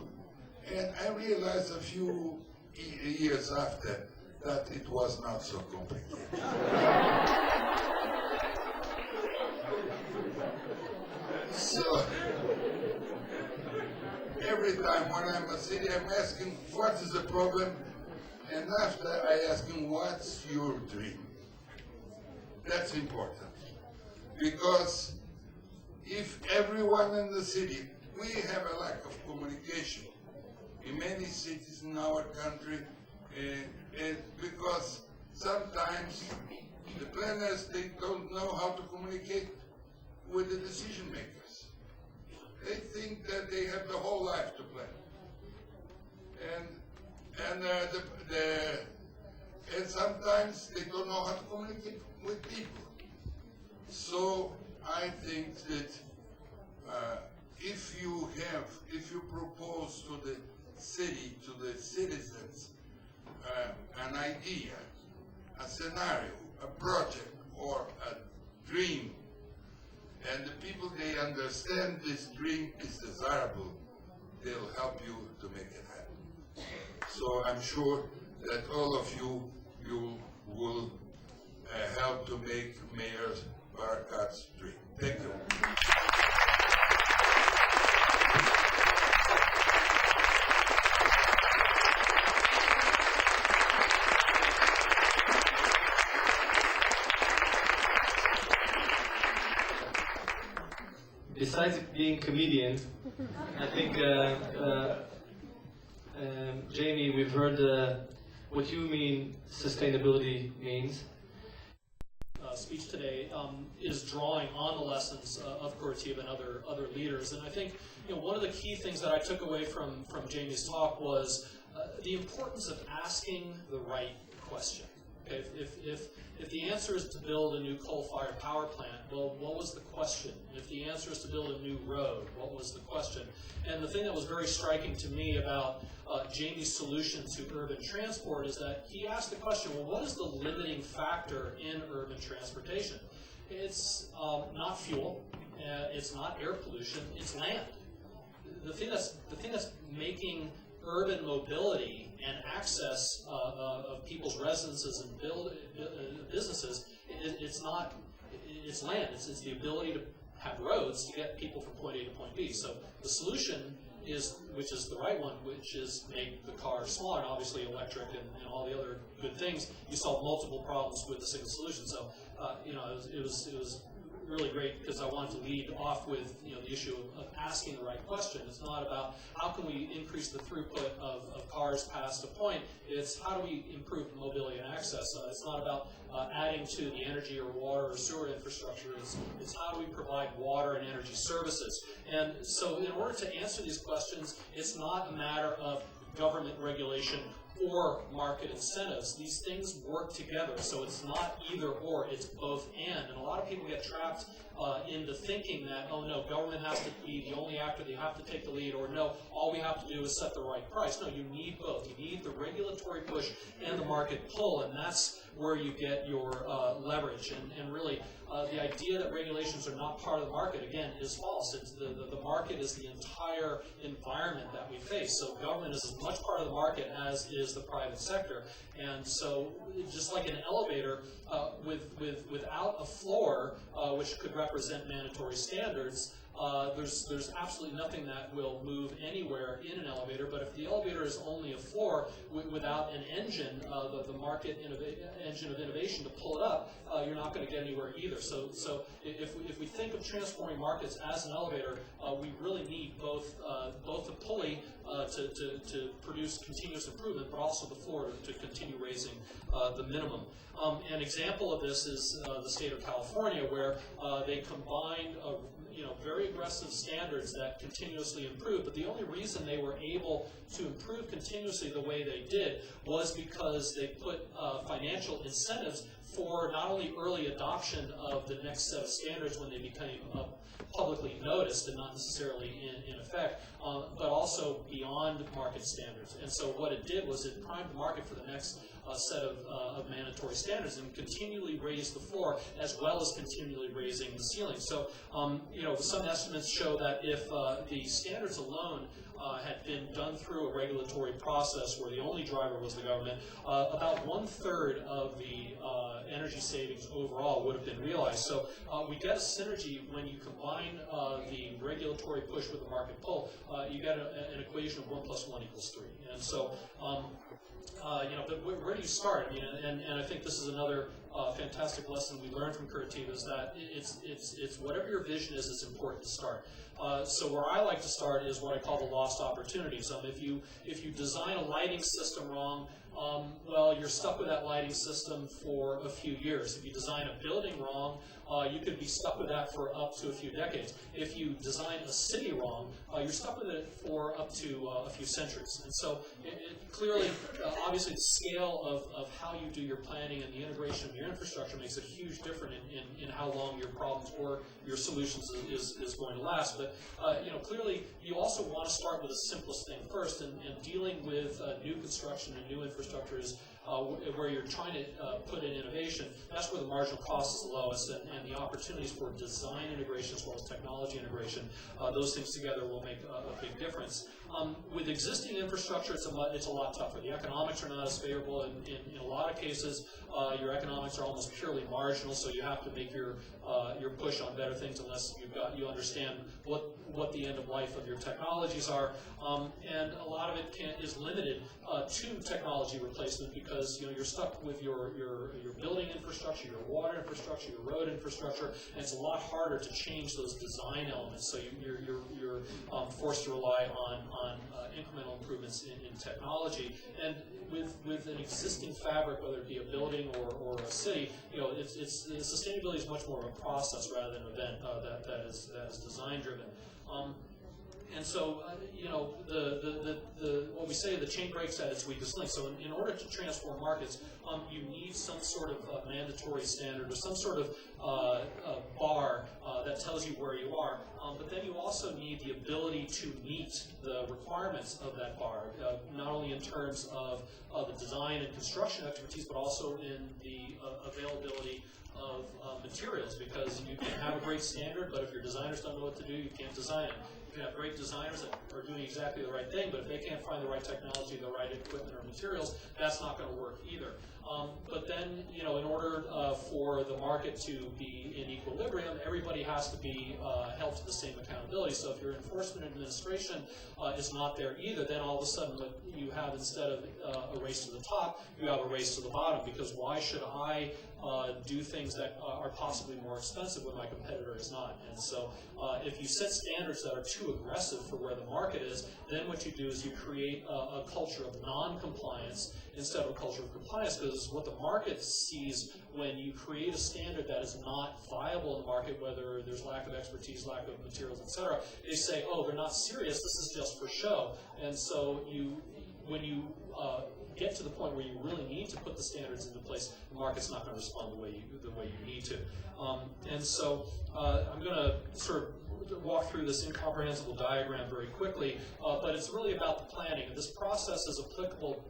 And I realized a few years after that it was not so complicated. So, every time when I'm in a city, I'm asking, what is the problem? And after I ask him, what's your dream? That's important. Because if everyone in the city, we have a lack of communication in many cities in our country, because sometimes the planners, they don't know how to communicate with the decision makers. They think that they have the whole life to plan. And sometimes they don't know how to communicate with people. So I think that if you propose to the city, to the citizens, an idea, a scenario, a project, or a dream, and the people, they understand this dream is desirable, they'll help you to make it happen. So I'm sure that all of you will help to make Mayor Barakat's dream. Thank you. Besides being comedian, I think, Jamie, we've heard what you mean sustainability means. Speech today is drawing on the lessons of Cortiva and other leaders, and I think one of the key things that I took away from Jamie's talk was the importance of asking the right question. Okay, if the answer is to build a new coal-fired power plant, well, what was the question? If the answer is to build a new road, what was the question? And the thing that was very striking to me about Jamie's solution to urban transport is that he asked the question, well, what is the limiting factor in urban transportation? It's not fuel, it's not air pollution, it's land. The thing that's making urban mobility and access of people's residences and businesses, it's land. It's the ability to have roads to get people from point A to point B. So the solution is, which is the right one, which is make the car smaller, and obviously electric and all the other good things. You solve multiple problems with a single solution. So it was really great because I wanted to lead off with the issue of asking the right question. It's not about how can we increase the throughput of cars past a point. It's how do we improve mobility and access. It's not about adding to the energy or water or sewer infrastructure. It's how do we provide water and energy services. And so in order to answer these questions, it's not a matter of government regulation or market incentives. These things work together, so it's not either or, it's both and. And a lot of people get trapped into thinking that, oh no, government has to be the only actor, they have to take the lead, or no, all we have to do is set the right price. No, you need both. You need the regulatory push and the market pull, and that's where you get your leverage. And really, the idea that regulations are not part of the market, again, is false. It's the market is the entire environment that we face. So government is as much part of the market as is the private sector. And so just like an elevator, without a floor, which could represent mandatory standards, there's absolutely nothing that will move anywhere in an elevator. But if the elevator is only a floor without an engine, the market engine of innovation to pull it up, you're not going to get anywhere either. So if we think of transforming markets as an elevator, we really need both the pulley to produce continuous improvement, but also the floor to continue raising the minimum. An example of this is the state of California, where they combined very aggressive standards that continuously improve, but the only reason they were able to improve continuously the way they did was because they put financial incentives for not only early adoption of the next set of standards when they became publicly noticed and not necessarily in effect, but also beyond market standards. And so what it did was it primed the market for the next set of mandatory standards and continually raised the floor as well as continually raising the ceiling. So, some estimates show that if the standards alone had been done through a regulatory process where the only driver was the government, about 1/3 of the energy savings overall would have been realized. So we get a synergy when you combine the regulatory push with the market pull. You get an equation of 1 + 1 = 3. And so but where do you start? I mean, and I think this is another fantastic lesson we learned from Curitiba is that it's whatever your vision is, it's important to start. So where I like to start is what I call the lost opportunities. If you design a lighting system wrong, well, you're stuck with that lighting system for a few years. If you design a building wrong, you could be stuck with that for up to a few decades. If you design a city wrong, you're stuck with it for up to a few centuries. And so clearly, obviously, the scale of how you do your planning and the integration of your infrastructure makes a huge difference in how long your problems or your solutions is going to last. But clearly, you also want to start with the simplest thing first, and dealing with new construction and new infrastructure is where you're trying to put in innovation. That's where the marginal cost is the lowest, and the opportunities for design integration as well as technology integration, those things together will make a big difference. With existing infrastructure, it's a lot tougher. The economics are not as favorable. In a lot of cases, your economics are almost purely marginal, so you have to make your push on better things unless you understand what the end of life of your technologies are. And a lot of it is limited to technology replacement because you're stuck with your building infrastructure, your water infrastructure, your road infrastructure, and it's a lot harder to change those design elements. So you're forced to rely on incremental improvements in technology. And with an existing fabric, whether it be a building or a city, sustainability is much more of a process rather than an event that is design driven. And so, what we say, the chain breaks at its weakest link. So in order to transform markets, you need some sort of mandatory standard or some sort of bar that tells you where you are. But then you also need the ability to meet the requirements of that bar, not only in terms of the design and construction expertise, but also in the availability of materials, because you can have a great standard, but if your designers don't know what to do, you can't design it. You can have great designers that are doing exactly the right thing, but if they can't find the right technology, the right equipment or materials, that's not going to work either. But then, in order for the market to be in equilibrium, everybody has to be held to the same accountability. So if your enforcement administration is not there either, then all of a sudden what you have, instead of a race to the top, you have a race to the bottom, because why should I do things that are possibly more expensive when my competitor is not? And so if you set standards that are too aggressive for where the market is, then what you do is you create a culture of non-compliance instead of a culture of compliance, because what the market sees when you create a standard that is not viable in the market, whether there's lack of expertise, lack of materials, etc., they say, oh, they're not serious, this is just for show. And so when you get to the point where you really need to put the standards into place, the market's not going to respond the way you need to. And so I'm going to sort of walk through this incomprehensible diagram very quickly, but it's really about the planning. This process is applicable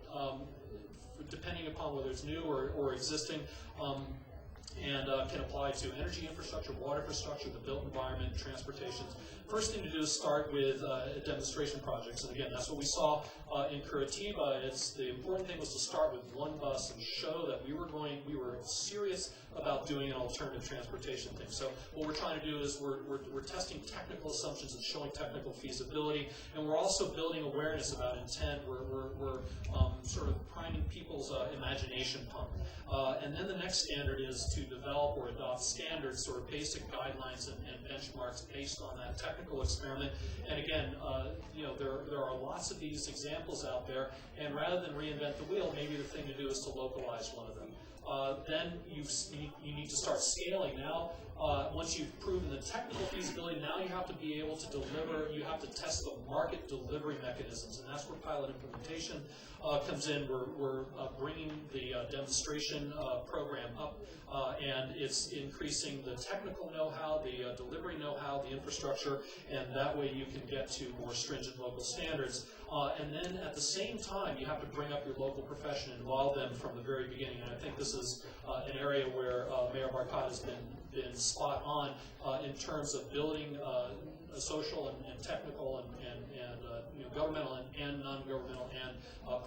depending upon whether it's new or existing, and can apply to energy infrastructure, water infrastructure, the built environment, transportation. First thing to do is start with demonstration projects, and again, that's what we saw in Curitiba. The important thing was to start with one bus and show that we were serious about doing an alternative transportation thing. So what we're trying to do is we're testing technical assumptions and showing technical feasibility, and we're also building awareness about intent. We're sort of priming people's imagination pump. And then the next standard is to develop or adopt standards, sort of basic guidelines and benchmarks based on that technical experiment. And again, there are lots of these examples out there, and rather than reinvent the wheel, maybe the thing to do is to localize one of them. Then you need to start scaling. Now, once you've proven the technical feasibility, now you have to be able to deliver, you have to test the market delivery mechanisms, and that's where pilot implementation comes in. We're bringing the demonstration program up, and it's increasing the technical know-how, the delivery know-how, the infrastructure, and that way you can get to more stringent local standards. And then at the same time, you have to bring up your local profession and involve them from the very beginning. And I think this is an area where Mayor Barkat has been spot on in terms of building a social and technical and governmental and non-governmental and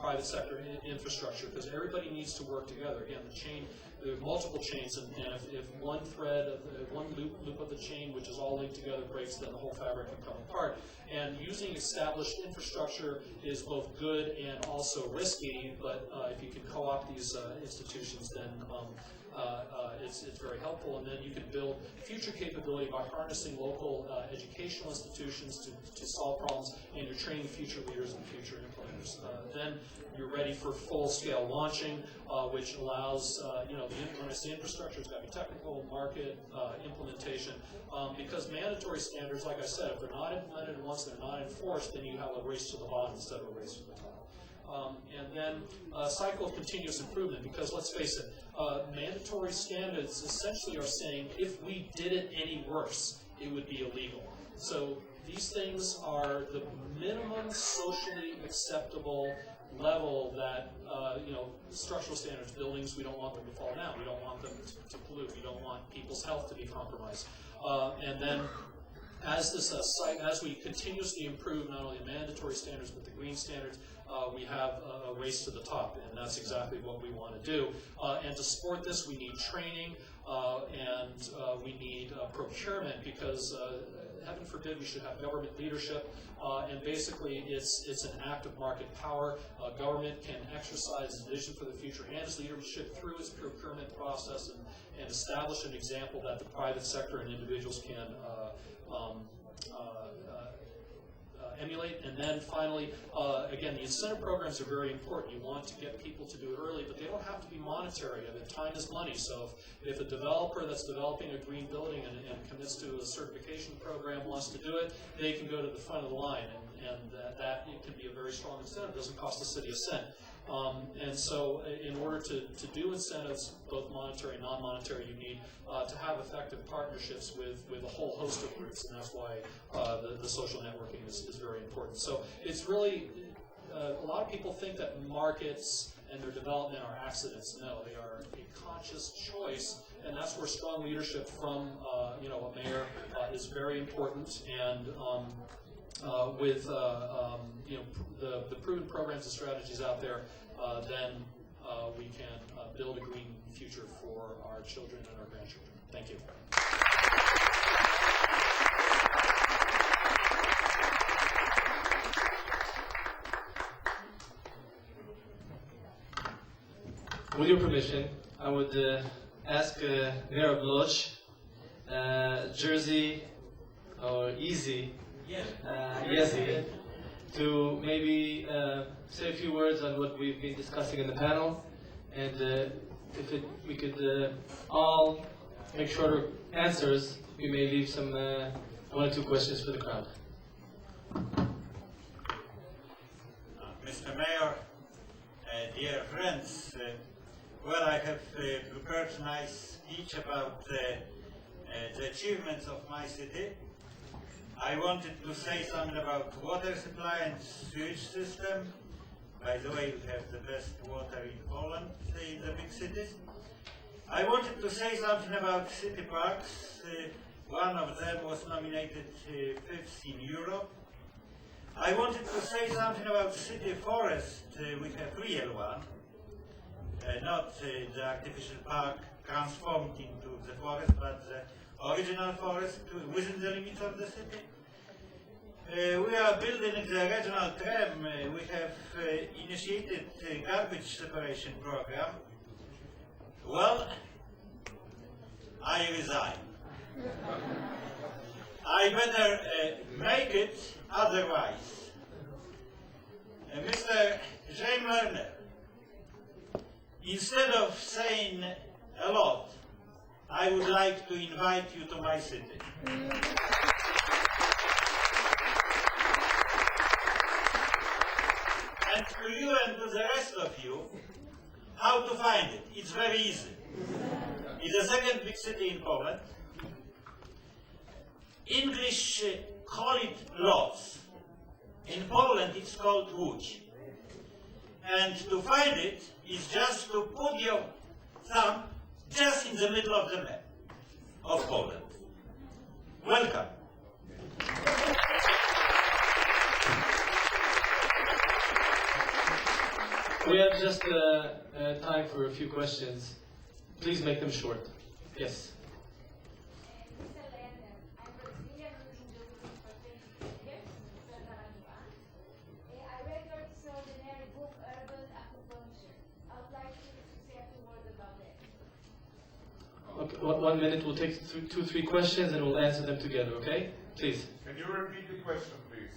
private sector infrastructure, because everybody needs to work together. Again, the chain, there are multiple chains, and if one thread, one loop of the chain, which is all linked together, breaks, then the whole fabric can come apart. And using established infrastructure is both good and also risky, but if you can co-opt these institutions, then it's very helpful. And then you can build future capability by harnessing local educational institutions to solve problems, and you're training future leaders and future implementers. Then you're ready for full-scale launching, which allows, when I say infrastructure, it's got to be technical, market, implementation, because mandatory standards, like I said, if they're not implemented and once they're not enforced, then you have a race to the bottom instead of a race to the top. And then a cycle of continuous improvement, because let's face it, mandatory standards essentially are saying if we did it any worse, it would be illegal. So these things are the minimum socially acceptable level that, structural standards, buildings, we don't want them to fall down. We don't want them to pollute. We don't want people's health to be compromised. And then as we continuously improve not only the mandatory standards but the green standards, we have a race to the top, and that's exactly what we want to do. And to support this, we need training and we need procurement, because heaven forbid we should have government leadership, and basically it's an act of market power. Government can exercise its vision for the future and its leadership through its procurement process and establish an example that the private sector and individuals can emulate. And then finally, again, the incentive programs are very important. You want to get people to do it early, but they don't have to be monetary. I mean, time is money. So if a developer that's developing a green building and commits to a certification program wants to do it, they can go to the front of the line, and that it can be a very strong incentive. It doesn't cost the city a cent. And so in order to do incentives, both monetary and non-monetary, you need to have effective partnerships with a whole host of groups, and that's why the social networking is very important. So it's really, a lot of people think that markets and their development are accidents. No, they are a conscious choice, and that's where strong leadership from a mayor is very important. And with the proven programs and strategies out there, then we can build a green future for our children and our grandchildren. Thank you. With your permission, I would ask Mayor of Lodz, Jersey or Easy, Yezi, to maybe say a few words on what we've been discussing in the panel, and we could all make shorter answers, we may leave some one or two questions for the crowd. Mr. Mayor, dear friends, well, I have prepared a nice speech about the achievements of my city. I wanted to say something about water supply and sewage system. By the way, we have the best water in Poland, in the big cities. I wanted to say something about city parks. One of them was nominated 5th in Europe. I wanted to say something about city forest. We have real one, not the artificial park transformed into the forest, but the original forest within the limits of the city. We are building the regional tram. We have initiated a garbage separation program. Well, I resign. I better make it otherwise. Mr. James Lerner, instead of saying a lot, I would like to invite you to my city. And to you and to the rest of you, how to find it? It's very easy. It's the second big city in Poland. English call it Lodz. In Poland it's called Łódź. And to find it is just to put your thumb just in the middle of the map of Poland. Welcome. We have just time for a few questions. Please make them short. Yes. Mr. Lerner, I'm Brazilian, living in Germany for 20 years, Mr. Naranjuan. I read your extraordinary book, Urban Acupuncture. I would like you to say a few words about that. Okay, 1 minute. We'll take 2-3 questions and we'll answer them together, okay? Please. Can you repeat the question, please?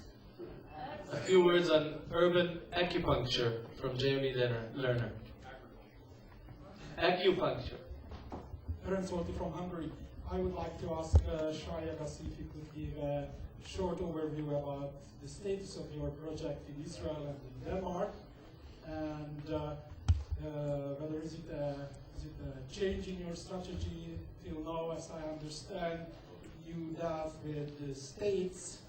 A few words on urban acupuncture from Jamie Lerner. Acupuncture. Eshkol2 from Hungary. I would like to ask Shaya Gassi if you could give a short overview about the status of your project in Israel and in Denmark, and whether is it a change in your strategy till now. As I understand, you dealt with the states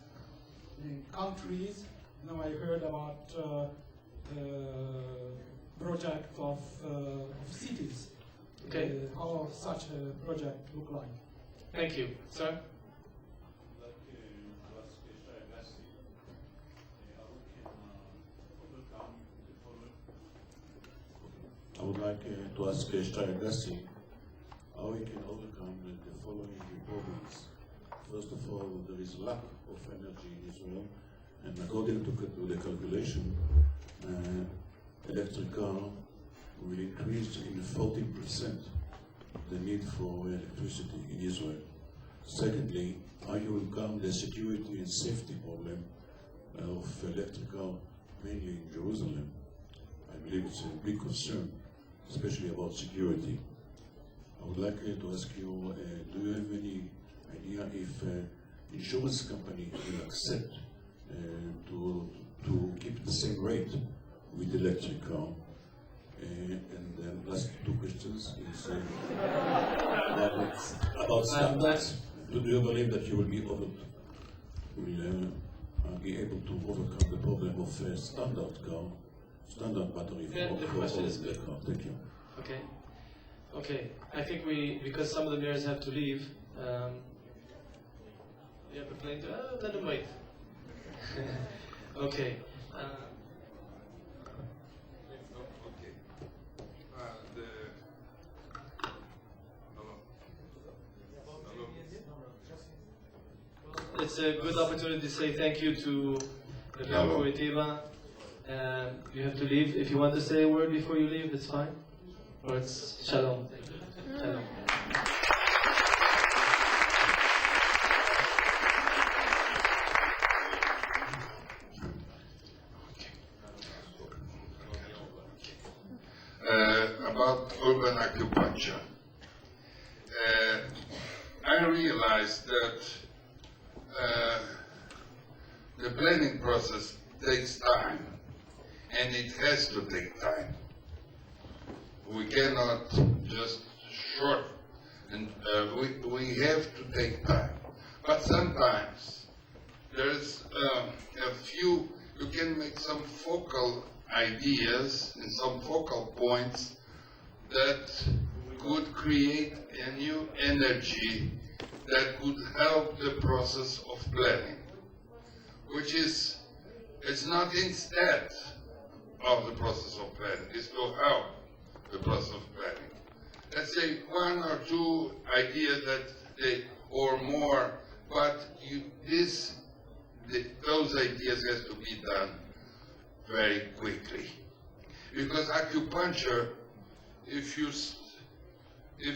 in countries. Now I heard about project of cities. Okay. How such a project look like? Thank you. Sir? I would like to ask Shaya Gassi how we can overcome the following problems. First of all, there is lack of energy in Israel, and according to the calculation, electric car will increase in 40% the need for electricity in Israel. Secondly, how you overcome the security and safety problem of electric car, mainly in Jerusalem. I believe it's a big concern, especially about security. I would like to ask you, do you have any idea if insurance company will accept to keep the same rate with electric car? And then last 2 questions is about standards. Do you believe that you will be able to overcome the problem of standard battery for all the car? Thank you. Okay. Okay. I think because some of the mayors have to leave, you have a plane to, let them wait. Okay. It's a good opportunity to say thank you to the Corporativa. You have to leave. If you want to say a word before you leave, it's fine. Or it's shalom. Shalom. About urban acupuncture. I realized that the planning process takes time, and it has to take time. We cannot just short, and we have to take time. But sometimes there's a few, you can make some focal ideas and some focal points that could create a new energy that could help the process of planning, which is, it's not instead of the process of planning, it's to help the process of planning. Let's say 1 or 2 ideas or more, but those ideas has to be done very quickly. Because acupuncture, if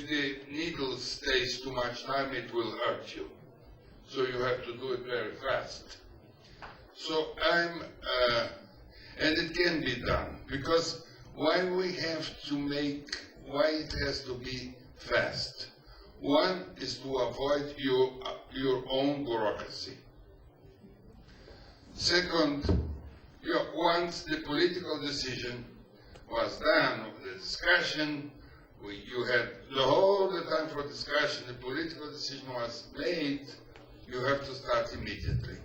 the needle stays too much time, it will hurt you. So you have to do it very fast. So and it can be done, because why it has to be fast? One is to avoid your own bureaucracy. Second, once the political decision was done, the discussion, you had the time for discussion, the political decision was made, you have to start immediately.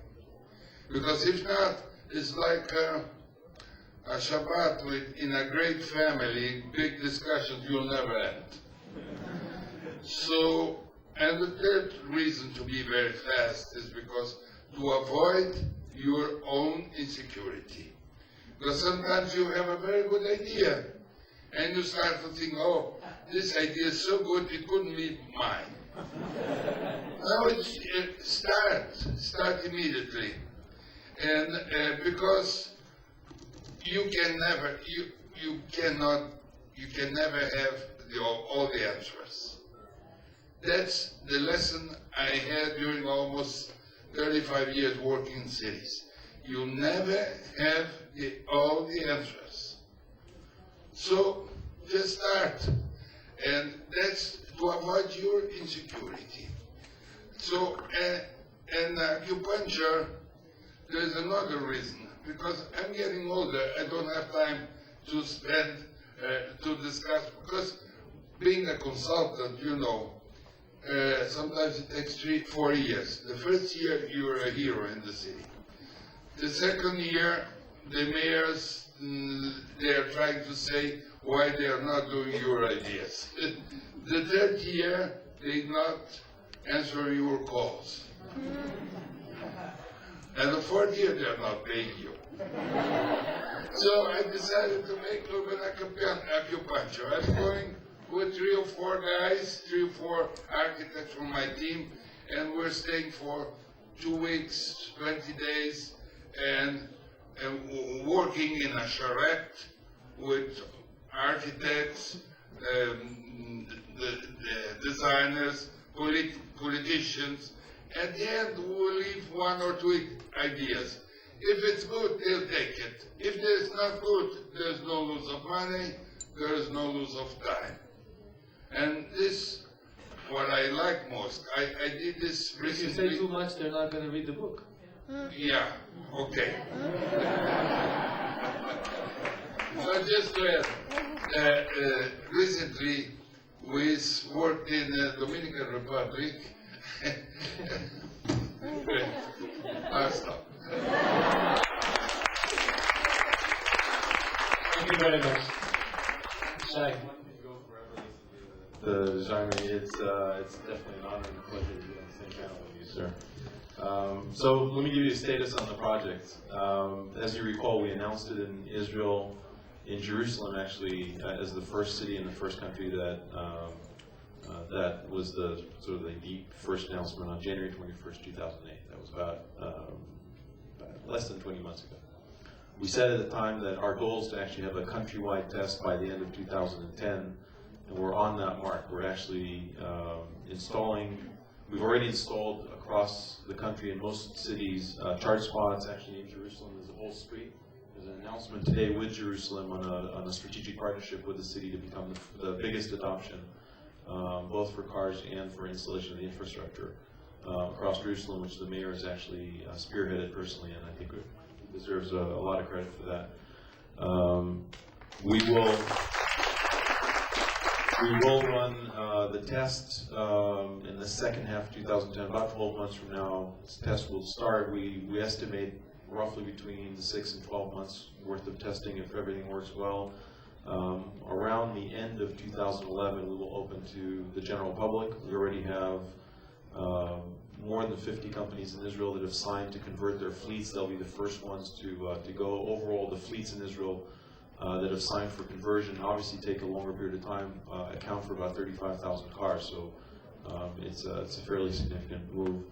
Because if not, it's like a Shabbat in a great family, big discussions, you'll never end. So, and the third reason to be very fast is because to avoid your own insecurity. Because sometimes you have a very good idea, and you start to think, oh, this idea is so good, it couldn't be mine. Now start immediately. And because you can never have all the answers. That's the lesson I had during almost 35 years working in cities. You never have all the answers. So just start. And that's to avoid your insecurity. So, and acupuncture, there's another reason. Because I'm getting older, I don't have time to spend, to discuss, because being a consultant, you know, sometimes it takes 3-4 years. The first year, you're a hero in the city. The second year, the mayors, they're trying to say why they are not doing your ideas. The third year, they not answer your calls. And the fourth year, they're not paying you. So I decided to make urban acupuncture. I'm going with 3 or 4 guys, 3 or 4 architects from my team, and we're staying for 2 weeks, 20 days, and working in a charrette with architects, the designers, politicians. At the end, we'll leave 1 or 2 ideas. If it's good, they'll take it. If there's not good, there's no lose of money, there is no lose of time. And this, what I like most, I did this recently. If you say too much, they're not going to read the book. Yeah, okay. So just to add, recently we worked in the Dominican Republic. I'll stop. Thank you very much. Shai. The design, it's definitely an honor and a pleasure to be on the same panel with you, sir. So let me give you a status on the project. As you recall, we announced it in Israel, in Jerusalem actually, as the first city and the first country that that was the sort of the first announcement on January 21st, 2008. That was about less than 20 months ago. We said at the time that our goal is to actually have a countrywide test by the end of 2010, and we're on that mark. We're actually we've already installed across the country in most cities charge spots. Actually in Jerusalem, there's a whole street. There's an announcement today with Jerusalem on a strategic partnership with the city to become the biggest adoption, both for cars and for installation of the infrastructure across Jerusalem, which the mayor has actually spearheaded personally, and I think it deserves a lot of credit for that. We will run the test in the second half of 2010, about 12 months from now. This test will start. We estimate roughly between 6 and 12 months worth of testing if everything works well. Around the end of 2011, we will open to the general public. We already have more than 50 companies in Israel that have signed to convert their fleets. They'll be the first ones to go. Overall, the fleets in Israel that have signed for conversion obviously take a longer period of time, account for about 35,000 cars, so it's a fairly significant move.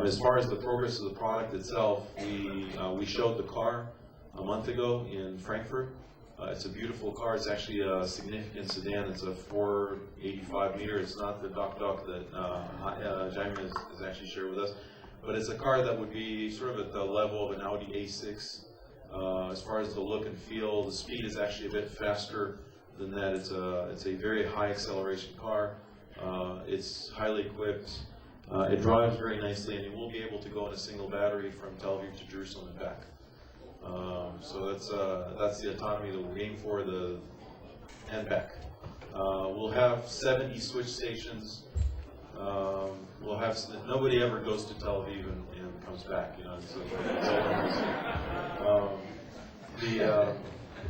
As far as the progress of the product itself, we showed the car a month ago in Frankfurt. It's a beautiful car. It's actually a significant sedan. It's a 485 meter. It's not the Doc that Jaime has actually shared with us, but it's a car that would be sort of at the level of an Audi A6. As far as the look and feel, the speed is actually a bit faster than that. It's a very high acceleration car. It's highly equipped. It drives very nicely, and it will be able to go on a single battery from Tel Aviv to Jerusalem and back. So that's the autonomy that we're aiming for, and back. We'll have 70 switch stations. Nobody ever goes to Tel Aviv and comes back, you know.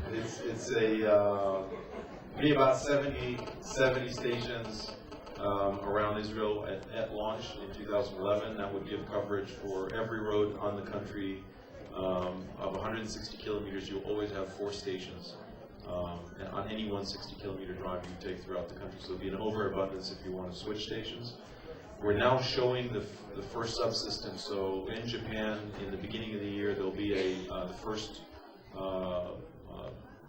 It's be about 70 stations. around Israel at launch in 2011. That would give coverage for every road on the country of 160 kilometers. You'll always have 4 stations on any 160-kilometer drive you take throughout the country. So there'll be an overabundance if you want to switch stations. We're now showing the first subsystem. So in Japan, in the beginning of the year, there'll be the first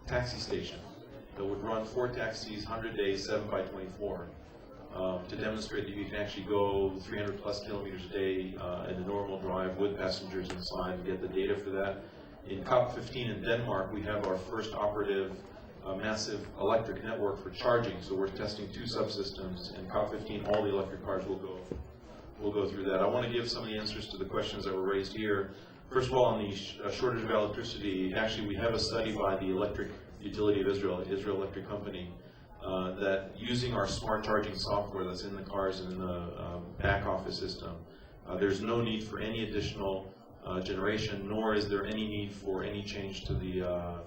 taxi station that would run 4 taxis, 100 days, 7 by 24, to demonstrate that you can actually go 300 plus kilometers a day in a normal drive with passengers inside and get the data for that. In COP15 in Denmark, we have our first operative massive electric network for charging. So we're testing 2 subsystems. In COP15, all the electric cars will go through that. I want to give some of the answers to the questions that were raised here. First of all, on the shortage of electricity, actually we have a study by the Electric Utility of Israel, Israel Electric Company, that using our smart charging software that's in the cars and in the back office system, there's no need for any additional generation, nor is there any need for any change to the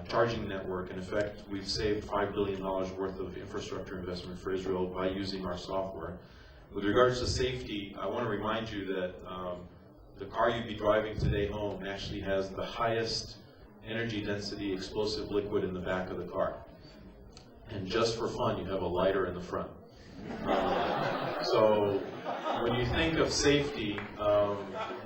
charging network. In effect, we've saved $5 billion worth of infrastructure investment for Israel by using our software. With regards to safety, I want to remind you that the car you'd be driving today home actually has the highest energy density explosive liquid in the back of the car. And just for fun, you have a lighter in the front. So when you think of safety,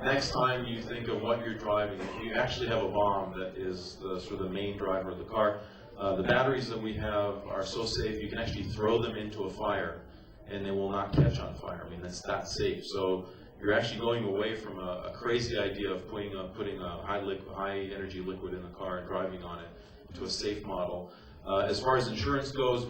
next time you think of what you're driving, if you actually have a bomb that is sort of the main driver of the car, the batteries that we have are so safe you can actually throw them into a fire and they will not catch on fire. I mean, it's that safe. So you're actually going away from a crazy idea of putting a high energy liquid in the car and driving on it to a safe model. As far as insurance goes,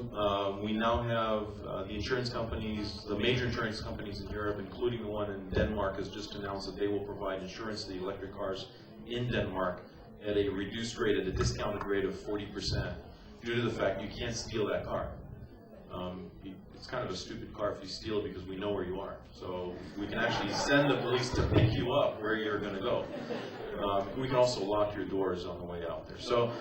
we now have the insurance companies, the major insurance companies in Europe, including the one in Denmark, has just announced that they will provide insurance to the electric cars in Denmark at a reduced rate, at a discounted rate of 40%, due to the fact you can't steal that car. It's kind of a stupid car if you steal it because we know where you are. So we can actually send the police to pick you up where you're going to go. We can also lock your doors on the way out there. So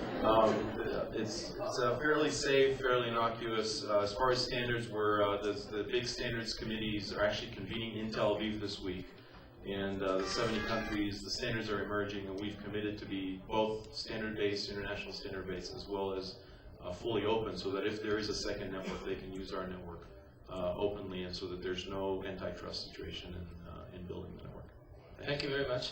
it's fairly safe, fairly innocuous. As far as standards, the big standards committees are actually convening in Tel Aviv this week. And the 70 countries, the standards are emerging, and we've committed to be both standard-based, international standard-based, as well as fully open, so that if there is a second network, they can use our network openly, and so that there's no antitrust situation in building the network. Thank you very much.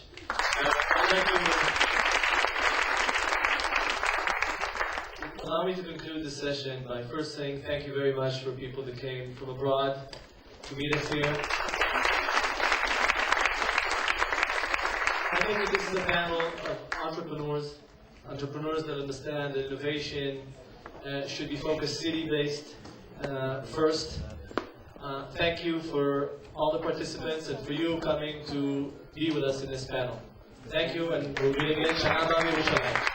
Allow me to conclude this session by first saying thank you very much for people that came from abroad to meet us here. I think that this is a panel of entrepreneurs that understand that innovation should be focused city-based first. Thank you for all the participants and for you coming to be with us in this panel. Thank you, and we'll meet again. Shana Tov Yerushalayim.